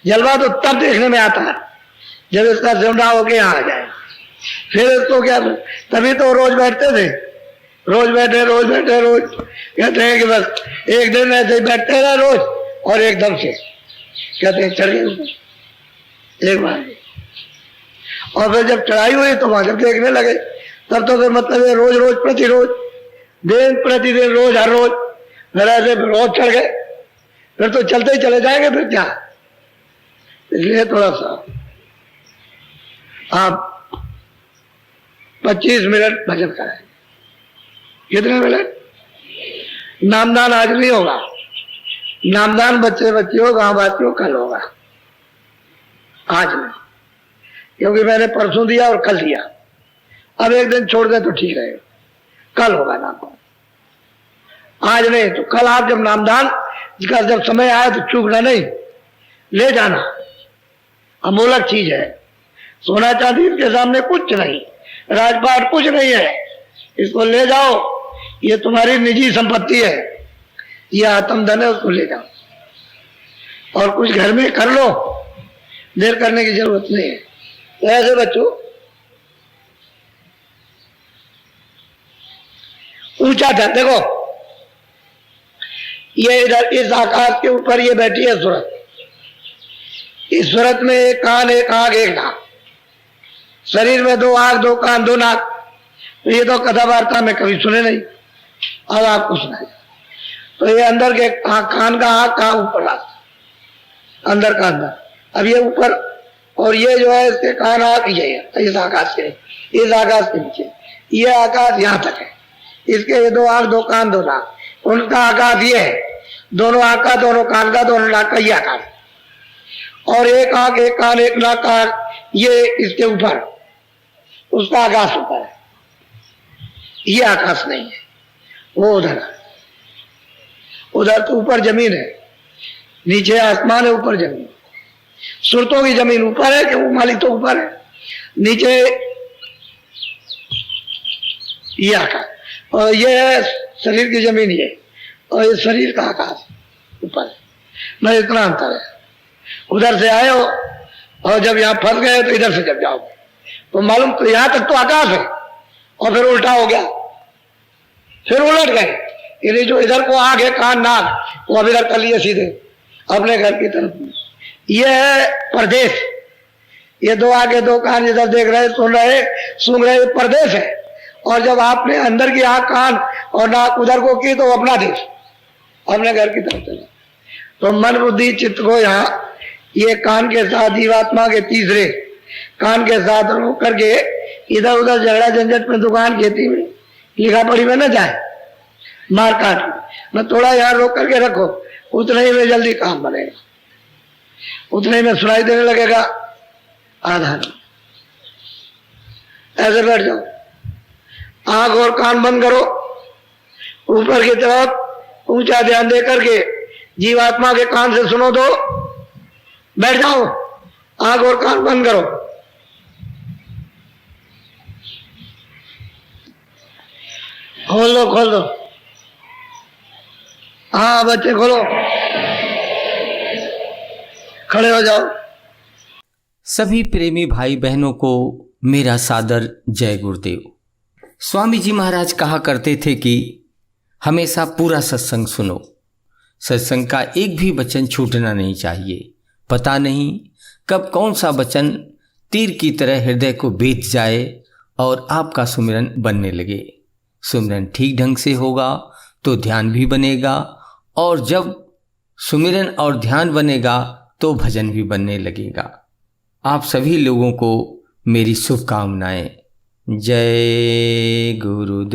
जलवा तो तब देखने में आता है जब इसका सिमटाव होके यहाँ आ जाए। फिर इसको क्या, तभी तो रोज बैठते थे, रोज बैठे रोज कहते हैं कि बस एक दिन ऐसे ही बैठते रहे रोज, और एकदम से कहते हैं चढ़ गए एक बार, और फिर जब चढ़ाई हुई तो वहां जब देखने लगे, तब तो फिर मतलब है रोज रोज प्रतिरोज, दिन प्रतिदिन रोज हर रोज, फिर ऐसे रोज चढ़ गए, फिर तो चलते ही चले जाएंगे, फिर क्या। इसलिए थोड़ा सा आप 25 मिनट भजन करें। कितने मिनट? नामदान आज नहीं होगा, नामदान बच्चे बच्चियों गांव वासियों कल होगा, आज नहीं, क्योंकि मैंने परसों दिया और कल दिया, अब एक दिन छोड़ दे तो ठीक रहेगा, कल होगा नामदान, आज नहीं। तो कल आप जब नामदान का जब समय आया तो चूकना नहीं, ले जाना, अमूलक चीज है, सोना चांदी के सामने कुछ नहीं, राजपाट कुछ नहीं है, इसको ले जाओ, ये तुम्हारी निजी संपत्ति है, ये आत्मधन है, उसको ले जाओ और कुछ घर में कर लो, देर करने की जरूरत नहीं है। तो ऐसे बच्चों ऊंचा था, देखो ये इधर इस आकाश के ऊपर ये बैठी है सूरत, इस सूरत में एक कान, एक आंख, एक नाक, शरीर में 2 आंख, 2 कान, 2 नाक। तो ये तो कथा वार्ता में कभी सुने नहीं, अब आपको सुनाया। तो ये अंदर के कान का आंख कहाँ ऊपर आता, अंदर का अंदर, अब ये ऊपर, और ये जो है इसके कान आंख ये है, इस आकाश के, इस आकाश के नीचे, ये आकाश यहाँ तक है, इसके ये 2 आंख, 2 कान, 2 नाक, उनका आकाश ये है, दोनों आंख का, दोनों कान का, दोनों नाक का ये आकाश, और एक आंख, एक कान, एक नाक का ये इसके ऊपर, उसका आकाश ऊपर है, ये आकाश नहीं है, वो उधर है, उधर तो ऊपर जमीन है, नीचे आसमान है, ऊपर जमीन, सुरतों की जमीन ऊपर है कि वो मालिक तो ऊपर है, नीचे ये आकाश, और ये है शरीर की जमीन ये, और ये शरीर का आकाश ऊपर है, मैं इतना अंतर है। उधर से आए हो और जब यहाँ फंस गए तो इधर से जब जाओगे तो मालूम, तो यहाँ तक तो आकाश है और फिर उल्टा हो गया, फिर उलट गए, ये जो इधर को आंख है, कान, नाक, वो अब इधर कर लिए सीधे अपने घर की तरफ। ये है परदेश, ये 2 आंखें, 2 कान इधर देख रहे, सुन रहे, सूंघ रहे, परदेश है। और जब आपने अंदर की आंख, कान और नाक उधर को की तो अपना देश, अपने घर की तरफ चला। तो मन बुद्धि चित्त को यहाँ ये कान के साथ जीवात्मा के तीसरे कान के साथ रोक करके इधर उधर झगड़ा झंझट में, दुकान खेती में, लिखा पढ़ी में न जाए, मार काट में, थोड़ा यहाँ रोक करके रखो, उतने ही में जल्दी काम बनेगा, उतने में सुनाई देने लगेगा आधार। ऐसे बैठ जाओ, आंख और कान बंद करो, ऊपर की तरफ ऊंचा ध्यान दे करके जीवात्मा के कान से सुनो तो बैठ जाओ, आंख और कान बंद करो। खोल दो, खोल दो। हाँ बच्चे खोलो, खड़े हो जाओ। सभी प्रेमी भाई बहनों को मेरा सादर जय गुरुदेव। स्वामी जी महाराज कहा करते थे कि हमेशा पूरा सत्संग सुनो, सत्संग का एक भी वचन छूटना नहीं चाहिए। पता नहीं कब कौन सा वचन तीर की तरह हृदय को बेच जाए और आपका सुमिरन बनने लगे। सुमिरन ठीक ढंग से होगा तो ध्यान भी बनेगा, और जब सुमिरन और ध्यान बनेगा तो भजन भी बनने लगेगा। आप सभी लोगों को मेरी शुभकामनाएं। जय गुरुदेव।